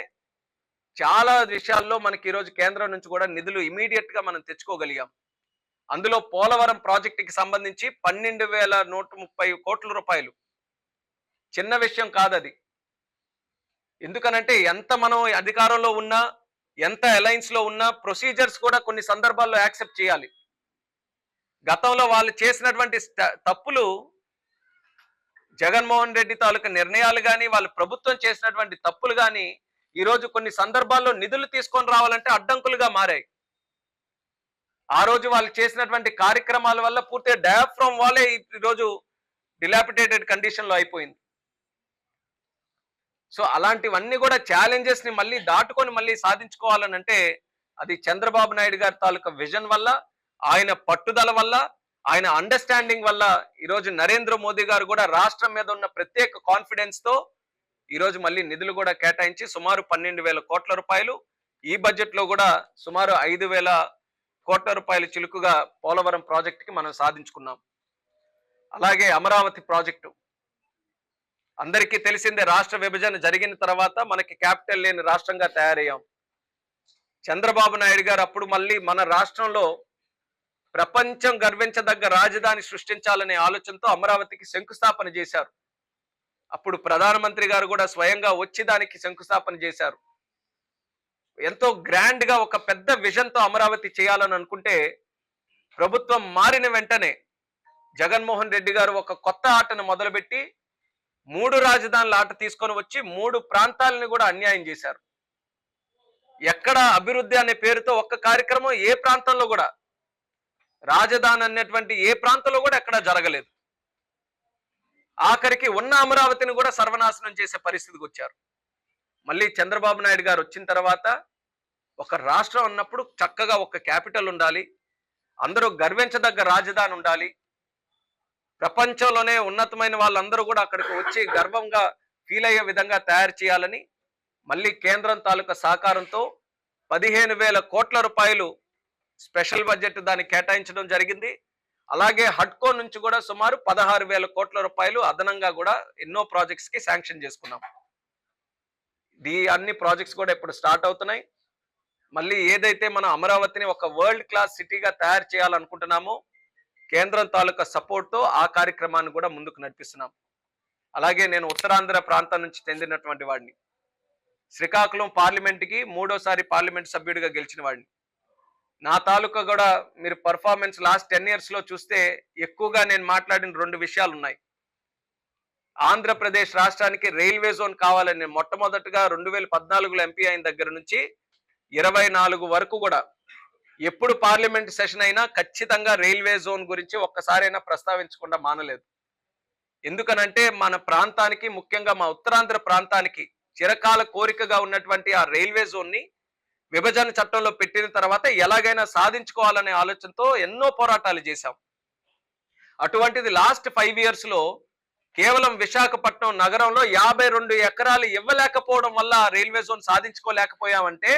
చాలా విషయాల్లో మనకి ఈరోజు కేంద్రం నుంచి కూడా నిధులు ఇమీడియట్ గా మనం తెచ్చుకోగలిగాం. అందులో పోలవరం ప్రాజెక్టుకి సంబంధించి 12,130 కోట్ల రూపాయలు చిన్న విషయం కాదది. ఎందుకనంటే ఎంత మనం అధికారంలో ఉన్నా, ఎంత అలయన్స్ లో ఉన్నా ప్రొసీజర్స్ కూడా కొన్ని సందర్భాల్లో యాక్సెప్ట్ చేయాలి. గతంలో వాళ్ళు చేసినటువంటి తప్పులు, జగన్మోహన్ రెడ్డి తాలూకా నిర్ణయాలు కానీ వాళ్ళ ప్రభుత్వం చేసినటువంటి తప్పులు కానీ ఈరోజు కొన్ని సందర్భాల్లో నిధులు తీసుకొని రావాలంటే అడ్డంకులుగా మారాయి. ఆ రోజు వాళ్ళు చేసినటువంటి కార్యక్రమాల వల్ల పూర్తిగా డయాఫ్రామ్ వాళ్ళే ఈరోజు డిలాపిటేటెడ్ కండిషన్లో అయిపోయింది. సో అలాంటివన్నీ కూడా ఛాలెంజెస్ ని మళ్ళీ దాటుకొని మళ్ళీ సాధించుకోవాలనంటే అది చంద్రబాబు నాయుడు గారి తాలూకా విజన్ వల్ల, ఆయన పట్టుదల వల్ల, ఆయన అండర్స్టాండింగ్ వల్ల ఈరోజు నరేంద్ర మోదీ గారు కూడా రాష్ట్రం మీద ఉన్న ప్రత్యేక కాన్ఫిడెన్స్ తో ఈరోజు మళ్ళీ నిధులు కూడా కేటాయించి సుమారు 12,000 కోట్ల రూపాయలు, ఈ బడ్జెట్ లో కూడా సుమారు 5,000 కోట్ల రూపాయలు చిలుకుగా పోలవరం ప్రాజెక్టుకి మనం సాధించుకున్నాం. అలాగే అమరావతి ప్రాజెక్టు అందరికీ తెలిసిందే, రాష్ట్ర విభజన జరిగిన తర్వాత మనకి క్యాపిటల్ లేని రాష్ట్రంగా తయారయ్యాం. చంద్రబాబు నాయుడు గారు అప్పుడు మళ్ళీ మన రాష్ట్రంలో ప్రపంచం గర్వించదగ్గ రాజధాని సృష్టించాలనే ఆలోచనతో అమరావతికి శంకుస్థాపన చేశారు. అప్పుడు ప్రధానమంత్రి గారు కూడా స్వయంగా వచ్చి దానికి శంకుస్థాపన చేశారు. ఎంతో గ్రాండ్ గా ఒక పెద్ద విజన్ తో అమరావతి చేయాలని అనుకుంటే ప్రభుత్వం మారిన వెంటనే జగన్మోహన్ రెడ్డి గారు ఒక కొత్త ఆటను మొదలుపెట్టి 3 రాజధానుల ఆట తీసుకొని వచ్చి 3 ప్రాంతాలని కూడా అన్యాయం చేశారు. ఎక్కడ అభివృద్ధి అనే పేరుతో ఒక్క కార్యక్రమం ఏ ప్రాంతంలో కూడా, రాజధాని అన్నటువంటి ఏ ప్రాంతంలో కూడా ఎక్కడా జరగలేదు. ఆఖరికి ఉన్న అమరావతిని కూడా సర్వనాశనం చేసే పరిస్థితికి వచ్చారు. మళ్ళీ చంద్రబాబు నాయుడు గారు వచ్చిన తర్వాత ఒక రాష్ట్రం ఉన్నప్పుడు చక్కగా ఒక క్యాపిటల్ ఉండాలి, అందరూ గర్వించదగ్గ రాజధాని ఉండాలి, ప్రపంచంలోనే ఉన్నతమైన వాళ్ళందరూ కూడా అక్కడికి వచ్చి గర్వంగా ఫీల్ అయ్యే విధంగా తయారు చేయాలని మళ్ళీ కేంద్రం తాలూకా సహకారంతో 15,000 కోట్ల రూపాయలు స్పెషల్ బడ్జెట్ దానికి కేటాయించడం జరిగింది. అలాగే హడ్కో నుంచి కూడా సుమారు 16,000 కోట్ల రూపాయలు అదనంగా కూడా ఎన్నో ప్రాజెక్ట్స్ కి శాంక్షన్ చేసుకున్నాం. అన్ని ప్రాజెక్ట్స్ కూడా ఇప్పుడు స్టార్ట్ అవుతున్నాయి. మళ్ళీ ఏదైతే మనం అమరావతిని ఒక వరల్డ్ క్లాస్ సిటీగా తయారు చేయాలనుకుంటున్నామో కేంద్రం తాలూకా సపోర్ట్ తో ఆ కార్యక్రమాన్ని కూడా ముందుకు నడిపిస్తున్నాం. అలాగే నేను ఉత్తరాంధ్ర ప్రాంతం నుంచి చెందినటువంటి వాడిని, శ్రీకాకుళం పార్లమెంట్కి 3వ పార్లమెంట్ సభ్యుడిగా గెలిచిన వాడిని. నా తాలూకా కూడా మీరు పర్ఫార్మెన్స్ లాస్ట్ 10 years లో చూస్తే ఎక్కువగా నేను మాట్లాడిన 2 విషయాలు ఉన్నాయి. ఆంధ్రప్రదేశ్ రాష్ట్రానికి రైల్వే జోన్ కావాలని మొట్టమొదటిగా 2014లో ఎంపీ అయిన దగ్గర నుంచి 24 వరకు కూడా ఎప్పుడు పార్లమెంట్ సెషన్ అయినా ఖచ్చితంగా రైల్వే జోన్ గురించి ఒక్కసారైనా ప్రస్తావించకుండా మానలేదు. ఎందుకనంటే మన ప్రాంతానికి, ముఖ్యంగా మా ఉత్తరాంధ్ర ప్రాంతానికి చిరకాల కోరికగా ఉన్నటువంటి ఆ రైల్వే జోన్ ని విభజన చట్టంలో పెట్టిన తర్వాత ఎలాగైనా సాధించుకోవాలనే ఆలోచనతో ఎన్నో పోరాటాలు చేశాం. అటువంటిది లాస్ట్ 5 years లో కేవలం విశాఖపట్నం నగరంలో 52 ఎకరాలు ఇవ్వలేకపోవడం వల్ల రైల్వే జోన్ సాధించుకోలేకపోయామంటే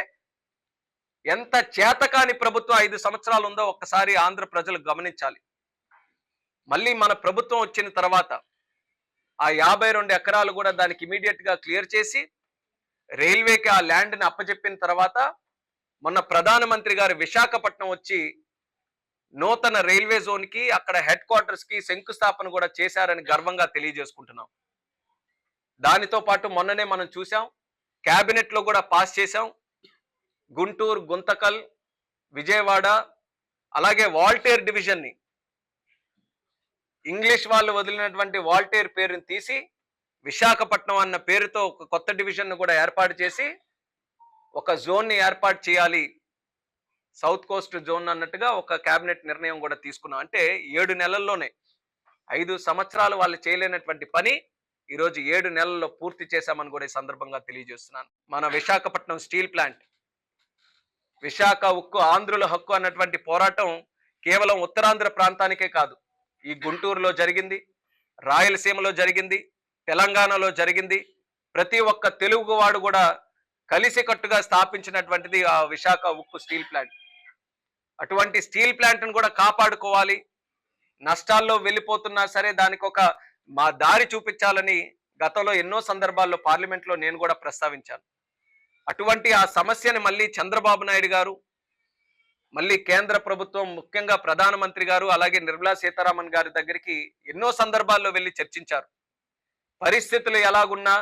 ఎంత చేతకాని ప్రభుత్వం 5 సంవత్సరాలు ఉందో ఒక్కసారి ఆంధ్ర ప్రజలు గమనించాలి. మళ్ళీ మన ప్రభుత్వం వచ్చిన తర్వాత ఆ 52 ఎకరాలు కూడా దానికి ఇమీడియట్ గా క్లియర్ చేసి రైల్వేకి ఆ ల్యాండ్ ని అప్పచెప్పిన తర్వాత మొన్న ప్రధానమంత్రి గారు విశాఖపట్నం వచ్చి నూతన రైల్వే జోన్ కి అక్కడ హెడ్ క్వార్టర్స్ కి శంకుస్థాపన కూడా చేశారని గర్వంగా తెలియజేసుకుంటున్నాం. దానితో పాటు మొన్ననే మనం చూసాం, కేబినెట్ లో కూడా పాస్ చేశాం. గుంటూరు, గుంతకల్, విజయవాడ అలాగే వాల్టేర్ డివిజన్ ని ఇంగ్లీష్ వాళ్ళు వదిలినటువంటి వాల్టేర్ పేరుని తీసి విశాఖపట్నం అన్న పేరుతో ఒక కొత్త డివిజన్ కూడా ఏర్పాటు చేసి ఒక జోన్ ని ఏర్పాటు చేయాలి, సౌత్ కోస్ట్ జోన్ అన్నట్టుగా ఒక కేబినెట్ నిర్ణయం కూడా తీసుకున్నాం. అంటే 7 నెలల్లోనే 5 సంవత్సరాలు వాళ్ళు చేయలేనటువంటి పని ఈరోజు 7 నెలల్లో పూర్తి చేశామని కూడా ఈ సందర్భంగా తెలియజేస్తున్నాను. మన విశాఖపట్నం స్టీల్ ప్లాంట్, విశాఖ ఉక్కు ఆంధ్రుల హక్కు అన్నటువంటి పోరాటం కేవలం ఉత్తరాంధ్ర ప్రాంతానికే కాదు, ఈ గుంటూరులో జరిగింది, రాయలసీమలో జరిగింది, తెలంగాణలో జరిగింది. ప్రతి ఒక్క తెలుగువాడు కూడా కలిసికట్టుగా స్థాపించినటువంటిది ఆ విశాఖ ఉక్కు స్టీల్ ప్లాంట్. అటువంటి స్టీల్ ప్లాంట్ ను కూడా కాపాడుకోవాలి, నష్టాల్లో వెళ్ళిపోతున్నా సరే దానికి ఒక మా దారి చూపించాలని గతంలో ఎన్నో సందర్భాల్లో పార్లమెంట్లో నేను కూడా ప్రస్తావించాను. అటువంటి ఆ సమస్యని మళ్ళీ చంద్రబాబు నాయుడు గారు, మళ్ళీ కేంద్ర ప్రభుత్వం, ముఖ్యంగా ప్రధానమంత్రి గారు అలాగే నిర్మలా సీతారామన్ గారి దగ్గరికి ఎన్నో సందర్భాల్లో వెళ్ళి చర్చించారు. పరిస్థితులు ఎలాగున్నా,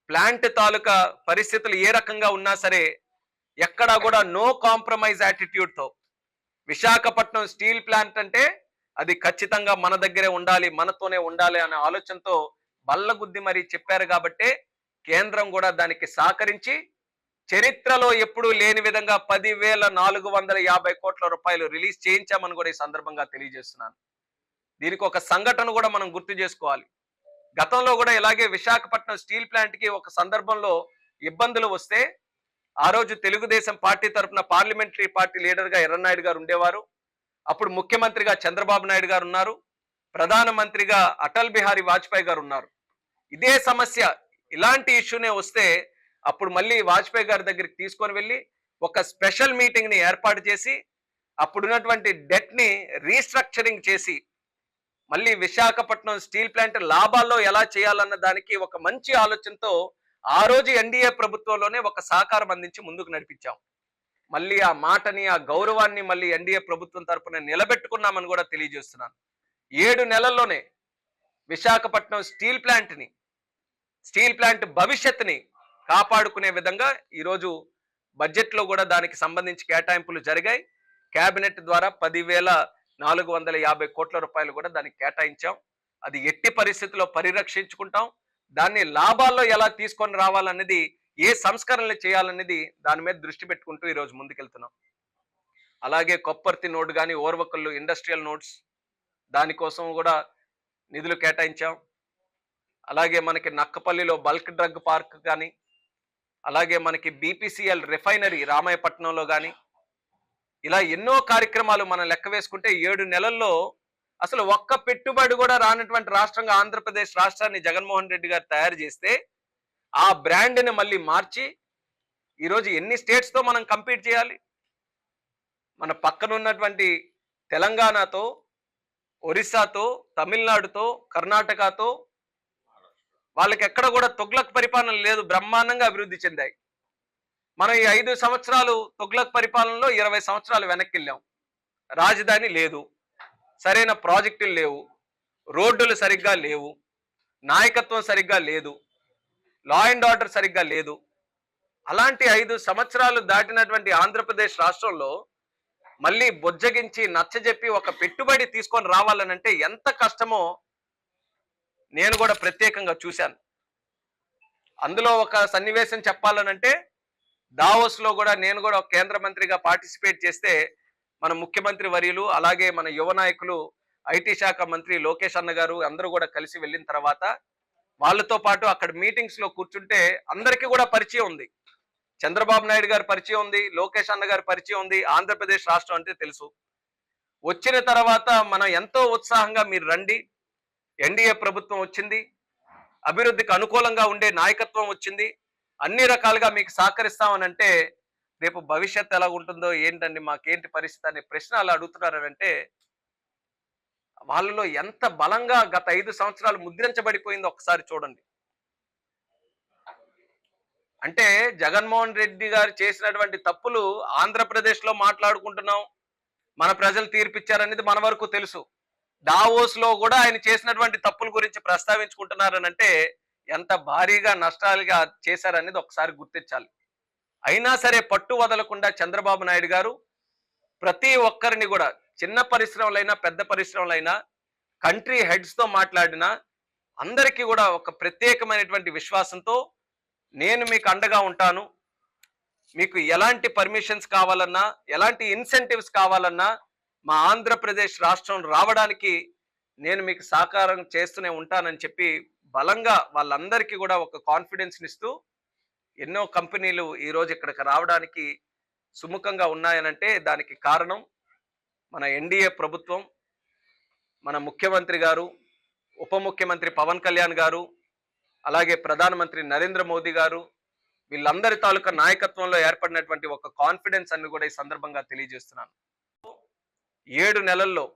ప్లాంట్ తాలూకా పరిస్థితులు ఏ రకంగా ఉన్నా సరే ఎక్కడా కూడా నో కాంప్రమైజ్ యాటిట్యూడ్తో విశాఖపట్నం స్టీల్ ప్లాంట్ అంటే అది ఖచ్చితంగా మన దగ్గరే ఉండాలి, మనతోనే ఉండాలి అనే ఆలోచనతో బల్లగుద్ది మరి చెప్పారు. కాబట్టే కేంద్రం కూడా దానికి సహకరించి చరిత్రలో ఎప్పుడూ లేని విధంగా 10,450 కోట్ల రూపాయలు రిలీజ్ చేయించామని కూడా ఈ సందర్భంగా తెలియజేస్తున్నాను. దీనికి ఒక సంఘటన కూడా మనం గుర్తు చేసుకోవాలి. గతంలో కూడా ఇలాగే విశాఖపట్నం స్టీల్ ప్లాంట్ కి ఒక సందర్భంలో ఇబ్బందులు వస్తే ఆ రోజు తెలుగుదేశం పార్టీ తరఫున పార్లమెంటరీ పార్టీ లీడర్ గా ఎర్రనాయుడు గారు ఉండేవారు. అప్పుడు ముఖ్యమంత్రిగా చంద్రబాబు నాయుడు గారు ఉన్నారు, ప్రధానమంత్రిగా అటల్ బిహారీ వాజ్పేయి గారు ఉన్నారు. ఇదే సమస్య, ఇలాంటి ఇష్యూనే వస్తే అప్పుడు మళ్ళీ వాజ్పేయి గారి దగ్గరికి తీసుకొని వెళ్ళి ఒక స్పెషల్ మీటింగ్ ని ఏర్పాటు చేసి అప్పుడున్నటువంటి డెట్ ని రీస్ట్రక్చరింగ్ చేసి మళ్ళీ విశాఖపట్నం స్టీల్ ప్లాంట్ లాభాల్లో ఎలా చేయాలన్న దానికి ఒక మంచి ఆలోచనతో ఆ రోజు ఎన్డీఏ ప్రభుత్వంలోనే ఒక సహకారం అందించి ముందుకు నడిపించాం. మళ్ళీ ఆ మాటని, ఆ గౌరవాన్ని మళ్ళీ ఎన్డీఏ ప్రభుత్వం తరపున నిలబెట్టుకున్నామని కూడా తెలియజేస్తున్నాను. 7 నెలల్లోనే విశాఖపట్నం స్టీల్ ప్లాంట్ భవిష్యత్తుని కాపాడుకునే విధంగా ఈరోజు బడ్జెట్లో కూడా దానికి సంబంధించి కేటాయింపులు జరిగాయి. కేబినెట్ ద్వారా 10,450 కోట్ల రూపాయలు కూడా దానికి కేటాయించాం. అది ఎట్టి పరిస్థితుల్లో పరిరక్షించుకుంటాం. దాన్ని లాభాల్లో ఎలా తీసుకొని రావాలనేది, ఏ సంస్కరణలు చేయాలనేది దాని మీద దృష్టి పెట్టుకుంటూ ఈరోజు ముందుకెళ్తున్నాం. అలాగే కొప్పర్తి నోడ్ కానీ, ఓర్వకల్లు ఇండస్ట్రియల్ నోడ్స్ దానికోసం కూడా నిధులు కేటాయించాం. అలాగే మనకి నక్కపల్లిలో బల్క్ డ్రగ్ పార్క్ కానీ, అలాగే మనకి బీపీసీఎల్ రిఫైనరీ రామాయపట్నంలో కానీ, ఇలా ఎన్నో కార్యక్రమాలు మనం లెక్క వేసుకుంటే 7 నెలల్లో అసలు ఒక్క పెట్టుబడి కూడా రానటువంటి రాష్ట్రంగా ఆంధ్రప్రదేశ్ రాష్ట్రాన్ని జగన్మోహన్ రెడ్డి గారు తయారు చేస్తే ఆ బ్రాండ్ని మళ్ళీ మార్చి ఈరోజు ఎన్ని స్టేట్స్తో మనం కంపీట్ చేయాలి? మన పక్కన ఉన్నటువంటి తెలంగాణతో, ఒరిస్సాతో, తమిళనాడుతో, కర్ణాటకతో వాళ్ళకి ఎక్కడ కూడా తుగ్లక్ పరిపాలన లేదు, బ్రహ్మాండంగా అభివృద్ధి చెందాయి. మనం ఈ 5 సంవత్సరాలు తుగ్లక్ పరిపాలనలో 20 సంవత్సరాలు వెనక్కి వెళ్ళాం. రాజధాని లేదు, సరైన ప్రాజెక్టులు లేవు, రోడ్డులు సరిగ్గా లేవు, నాయకత్వం సరిగ్గా లేదు, లా అండ్ ఆర్డర్ సరిగ్గా లేదు. అలాంటి 5 సంవత్సరాలు దాటినటువంటి ఆంధ్రప్రదేశ్ రాష్ట్రంలో మళ్ళీ బొజ్జగించి నచ్చజెప్పి ఒక పెట్టుబడి తీసుకొని రావాలనంటే ఎంత కష్టమో నేను కూడా ప్రత్యేకంగా చూశాను. అందులో ఒక సన్నివేశం చెప్పాలనంటే, దావోస్ లో కూడా నేను కూడా ఒక కేంద్ర మంత్రిగా పార్టిసిపేట్ చేస్తే మన ముఖ్యమంత్రి వర్యులు అలాగే మన యువ నాయకులు ఐటీ శాఖ మంత్రి లోకేష్ అన్న గారు అందరూ కూడా కలిసి వెళ్ళిన తర్వాత వాళ్ళతో పాటు అక్కడ మీటింగ్స్ లో కూర్చుంటే అందరికీ కూడా పరిచయం ఉంది. చంద్రబాబు నాయుడు గారి పరిచయం ఉంది, లోకేష్ అన్న గారి పరిచయం ఉంది, ఆంధ్రప్రదేశ్ రాష్ట్రం అంటే తెలుసు. వచ్చిన తర్వాత మనం ఎంతో ఉత్సాహంగా మీరు రండి, ఎన్డీఏ ప్రభుత్వం వచ్చింది, అభివృద్ధికి అనుకూలంగా ఉండే నాయకత్వం వచ్చింది, అన్ని రకాలుగా మీకు సహకరిస్తామనంటే రేపు భవిష్యత్తు ఎలా ఉంటుందో ఏంటండి, మాకేంటి పరిస్థితి అనే ప్రశ్న అలా అడుగుతున్నారనంటే వాళ్ళలో ఎంత బలంగా గత 5 సంవత్సరాలు ముద్రించబడిపోయిందో ఒకసారి చూడండి. అంటే జగన్మోహన్ రెడ్డి గారు చేసినటువంటి తప్పులు ఆంధ్రప్రదేశ్లో మాట్లాడుకుంటున్నాం, మన ప్రజలు తీర్పిచ్చారనేది మన వరకు తెలుసు. దావోస్ లో కూడా ఆయన చేసినటువంటి తప్పుల గురించి ప్రస్తావించుకుంటున్నారనంటే ఎంత భారీగా నష్టాలుగా చేశారనేది ఒకసారి గుర్తించాలి. అయినా సరే పట్టు వదలకుండా చంద్రబాబు నాయుడు గారు ప్రతి ఒక్కరిని కూడా, చిన్న పరిశ్రమలైనా పెద్ద పరిశ్రమలైనా, కంట్రీ హెడ్స్ తో మాట్లాడినా అందరికీ కూడా ఒక ప్రత్యేకమైనటువంటి విశ్వాసంతో నేను మీకు అండగా ఉంటాను, మీకు ఎలాంటి పర్మిషన్స్ కావాలన్నా, ఎలాంటి ఇన్సెంటివ్స్ కావాలన్నా మా ఆంధ్రప్రదేశ్ రాష్ట్రం రావడానికి నేను మీకు సహకారం చేస్తూనే ఉంటానని చెప్పి బలంగా వాళ్ళందరికీ కూడా ఒక కాన్ఫిడెన్స్ ఇస్తూ ఎన్నో కంపెనీలు ఈరోజు ఇక్కడికి రావడానికి సుముఖంగా ఉన్నాయనంటే దానికి కారణం మన ఎన్డీఏ ప్రభుత్వం, మన ముఖ్యమంత్రి గారు, ఉప ముఖ్యమంత్రి పవన్ కళ్యాణ్ గారు, అలాగే ప్రధానమంత్రి నరేంద్ర మోదీ గారు, వీళ్ళందరి తాలూకా నాయకత్వంలో ఏర్పడినటువంటి ఒక కాన్ఫిడెన్స్ అని కూడా ఈ సందర్భంగా తెలియజేస్తున్నాను. 7 నెలల్లో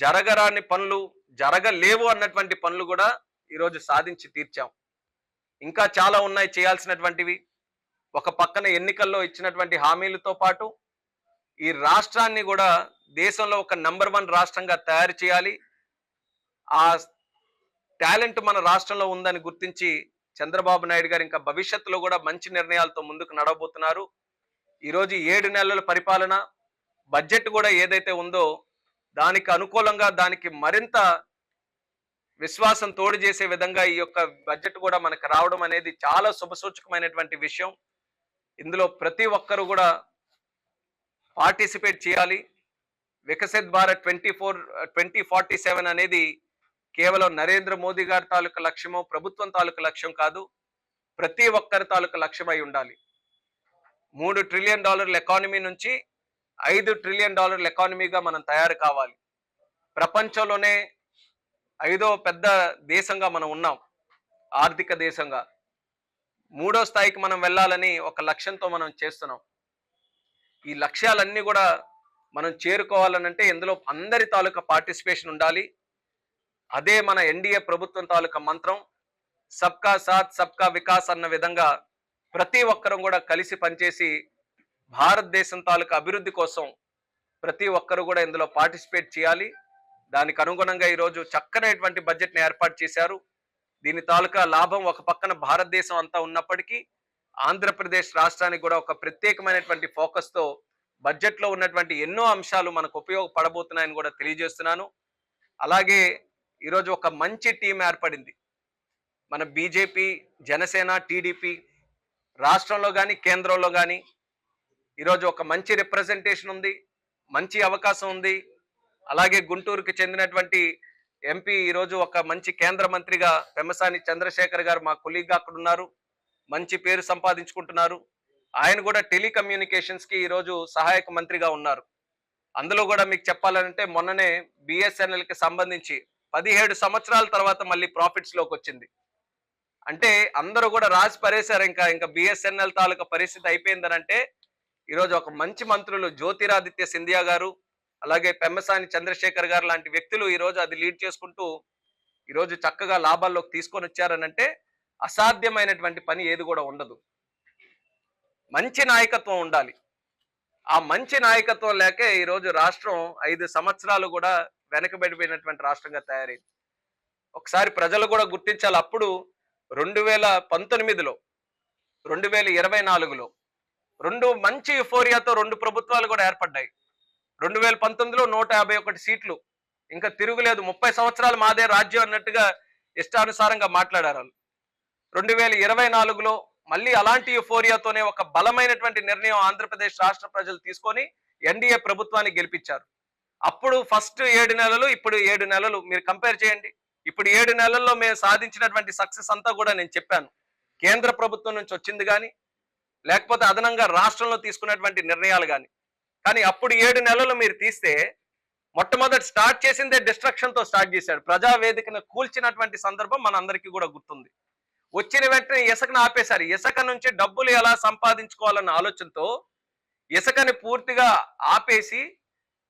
జరగరాని పనులు, జరగలేవు అన్నటువంటి పనులు కూడా ఈరోజు సాధించి తీర్చాం. ఇంకా చాలా ఉన్నాయి చేయాల్సినటువంటివి. ఒక పక్కన ఎన్నికల్లో ఇచ్చినటువంటి హామీలతో పాటు ఈ రాష్ట్రాన్ని కూడా దేశంలో ఒక నంబర్ 1 రాష్ట్రంగా తయారు చేయాలి. ఆ టాలెంట్ మన రాష్ట్రంలో ఉందని గుర్తించి చంద్రబాబు నాయుడు గారు ఇంకా భవిష్యత్తులో కూడా మంచి నిర్ణయాలతో ముందుకు నడవబోతున్నారు. ఈరోజు 7 నెలల పరిపాలన, బడ్జెట్ కూడా ఏదైతే ఉందో దానికి అనుకూలంగా, దానికి మరింత విశ్వాసం తోడు చేసే విధంగా ఈ యొక్క బడ్జెట్ కూడా మనకు రావడం అనేది చాలా శుభసూచకమైనటువంటి విషయం. ఇందులో ప్రతి ఒక్కరు కూడా పార్టిసిపేట్ చేయాలి. వికసిత్ భారత్ 2047 అనేది కేవలం నరేంద్ర మోదీ గారి తాలూకు లక్ష్యమో, ప్రభుత్వం తాలూకు లక్ష్యం కాదు, ప్రతి ఒక్కరి తాలూకు లక్ష్యమై ఉండాలి. $3 ట్రిలియన్ ఎకానమీ నుంచి $5 ట్రిలియన్ ఎకానమీగా మనం తయారు కావాలి. ప్రపంచంలోనే 5వ పెద్ద దేశంగా మనం ఉన్నాం, ఆర్థిక దేశంగా. 3వ స్థాయికి మనం వెళ్ళాలని ఒక లక్ష్యంతో మనం చేస్తున్నాం. ఈ లక్ష్యాలన్నీ కూడా మనం చేరుకోవాలనంటే ఇందులో అందరి తాలూకా పార్టిసిపేషన్ ఉండాలి. అదే మన ఎన్డీఏ ప్రభుత్వం తాలూకా మంత్రం, సబ్కా సాత్ సబ్కా వికాస్ అన్న విధంగా ప్రతి ఒక్కరం కూడా కలిసి పనిచేసి భారతదేశం తాలూకా అభివృద్ధి కోసం ప్రతి ఒక్కరు కూడా ఇందులో పార్టిసిపేట్ చేయాలి. దానికి అనుగుణంగా ఈరోజు చక్కనైనటువంటి బడ్జెట్ని ఏర్పాటు చేశారు. దీని తాలూకా లాభం ఒక పక్కన భారతదేశం అంతా ఉన్నప్పటికీ ఆంధ్రప్రదేశ్ రాష్ట్రానికి కూడా ఒక ప్రత్యేకమైనటువంటి ఫోకస్తో బడ్జెట్లో ఉన్నటువంటి ఎన్నో అంశాలు మనకు ఉపయోగపడబోతున్నాయని కూడా తెలియజేస్తున్నాను. అలాగే ఈరోజు ఒక మంచి టీం ఏర్పడింది. మన బీజేపీ, జనసేన, టీడీపీ రాష్ట్రంలో కానీ కేంద్రంలో కానీ ఈరోజు ఒక మంచి రిప్రజెంటేషన్ ఉంది, మంచి అవకాశం ఉంది. అలాగే గుంటూరుకి చెందినటువంటి ఎంపీ ఈరోజు ఒక మంచి కేంద్ర మంత్రిగా పెమ్మసాని చంద్రశేఖర్ గారు మా కొలీగ్గా అక్కడ ఉన్నారు, మంచి పేరు సంపాదించుకుంటున్నారు. ఆయన కూడా టెలికమ్యూనికేషన్స్కి ఈరోజు సహాయక మంత్రిగా ఉన్నారు. అందులో కూడా మీకు చెప్పాలంటే మొన్ననే బిఎస్ఎన్ఎల్కి సంబంధించి 17 సంవత్సరాల తర్వాత మళ్ళీ ప్రాఫిట్స్లోకి వచ్చింది. అంటే అందరూ కూడా రాసి పరేశారు, ఇంకా బిఎస్ఎన్ఎల్ తాలూకా పరిస్థితి అయిపోయిందనంటే ఈరోజు ఒక మంచి మంత్రులు జ్యోతిరాదిత్య సింధియా గారు, అలాగే పెమ్మసాని చంద్రశేఖర్ గారు లాంటి వ్యక్తులు ఈరోజు అది లీడ్ చేసుకుంటూ ఈరోజు చక్కగా లాభాల్లోకి తీసుకొని వచ్చారనంటే అసాధ్యమైనటువంటి పని ఏది కూడా ఉండదు. మంచి నాయకత్వం ఉండాలి. ఆ మంచి నాయకత్వం లేకే ఈరోజు రాష్ట్రం 5 సంవత్సరాలు కూడా వెనకబడిపోయినటువంటి రాష్ట్రంగా తయారైంది. ఒకసారి ప్రజలు కూడా గుర్తించాలి. అప్పుడు 2019లో 2024లో 2 మంచి యుఫోరియాతో 2 ప్రభుత్వాలు కూడా ఏర్పడ్డాయి. 2019లో 151 సీట్లు, ఇంకా తిరుగులేదు, 30 సంవత్సరాలు మాదే రాజ్యం అన్నట్టుగా ఇష్టానుసారంగా మాట్లాడారు. 2024లో మళ్ళీ అలాంటి యుఫోరియాతోనే ఒక బలమైనటువంటి నిర్ణయం ఆంధ్రప్రదేశ్ రాష్ట్ర ప్రజలు తీసుకొని ఎన్డీఏ ప్రభుత్వాన్ని గెలిపించారు. అప్పుడు ఫస్ట్ 7 నెలలు, ఇప్పుడు 7 నెలలు మీరు కంపేర్ చేయండి. ఇప్పుడు 7 నెలల్లో మేము సాధించినటువంటి సక్సెస్ అంతా కూడా నేను చెప్పాను. కేంద్ర ప్రభుత్వం నుంచి వచ్చింది కానీ, లేకపోతే అదనంగా రాష్ట్రంలో తీసుకున్నటువంటి నిర్ణయాలు కానీ. కానీ అప్పుడు 7 నెలలు మీరు తీస్తే మొట్టమొదటి స్టార్ట్ చేసిందే డిస్ట్రక్షన్ తో స్టార్ట్ చేశాడు. ప్రజావేదికను కూల్చినటువంటి సందర్భం మనందరికీ కూడా గుర్తుంది. వచ్చిన వెంటనే ఇసుకను ఆపేశారు. ఇసుక నుంచి డబ్బులు ఎలా సంపాదించుకోవాలన్న ఆలోచనతో ఇసుకని పూర్తిగా ఆపేసి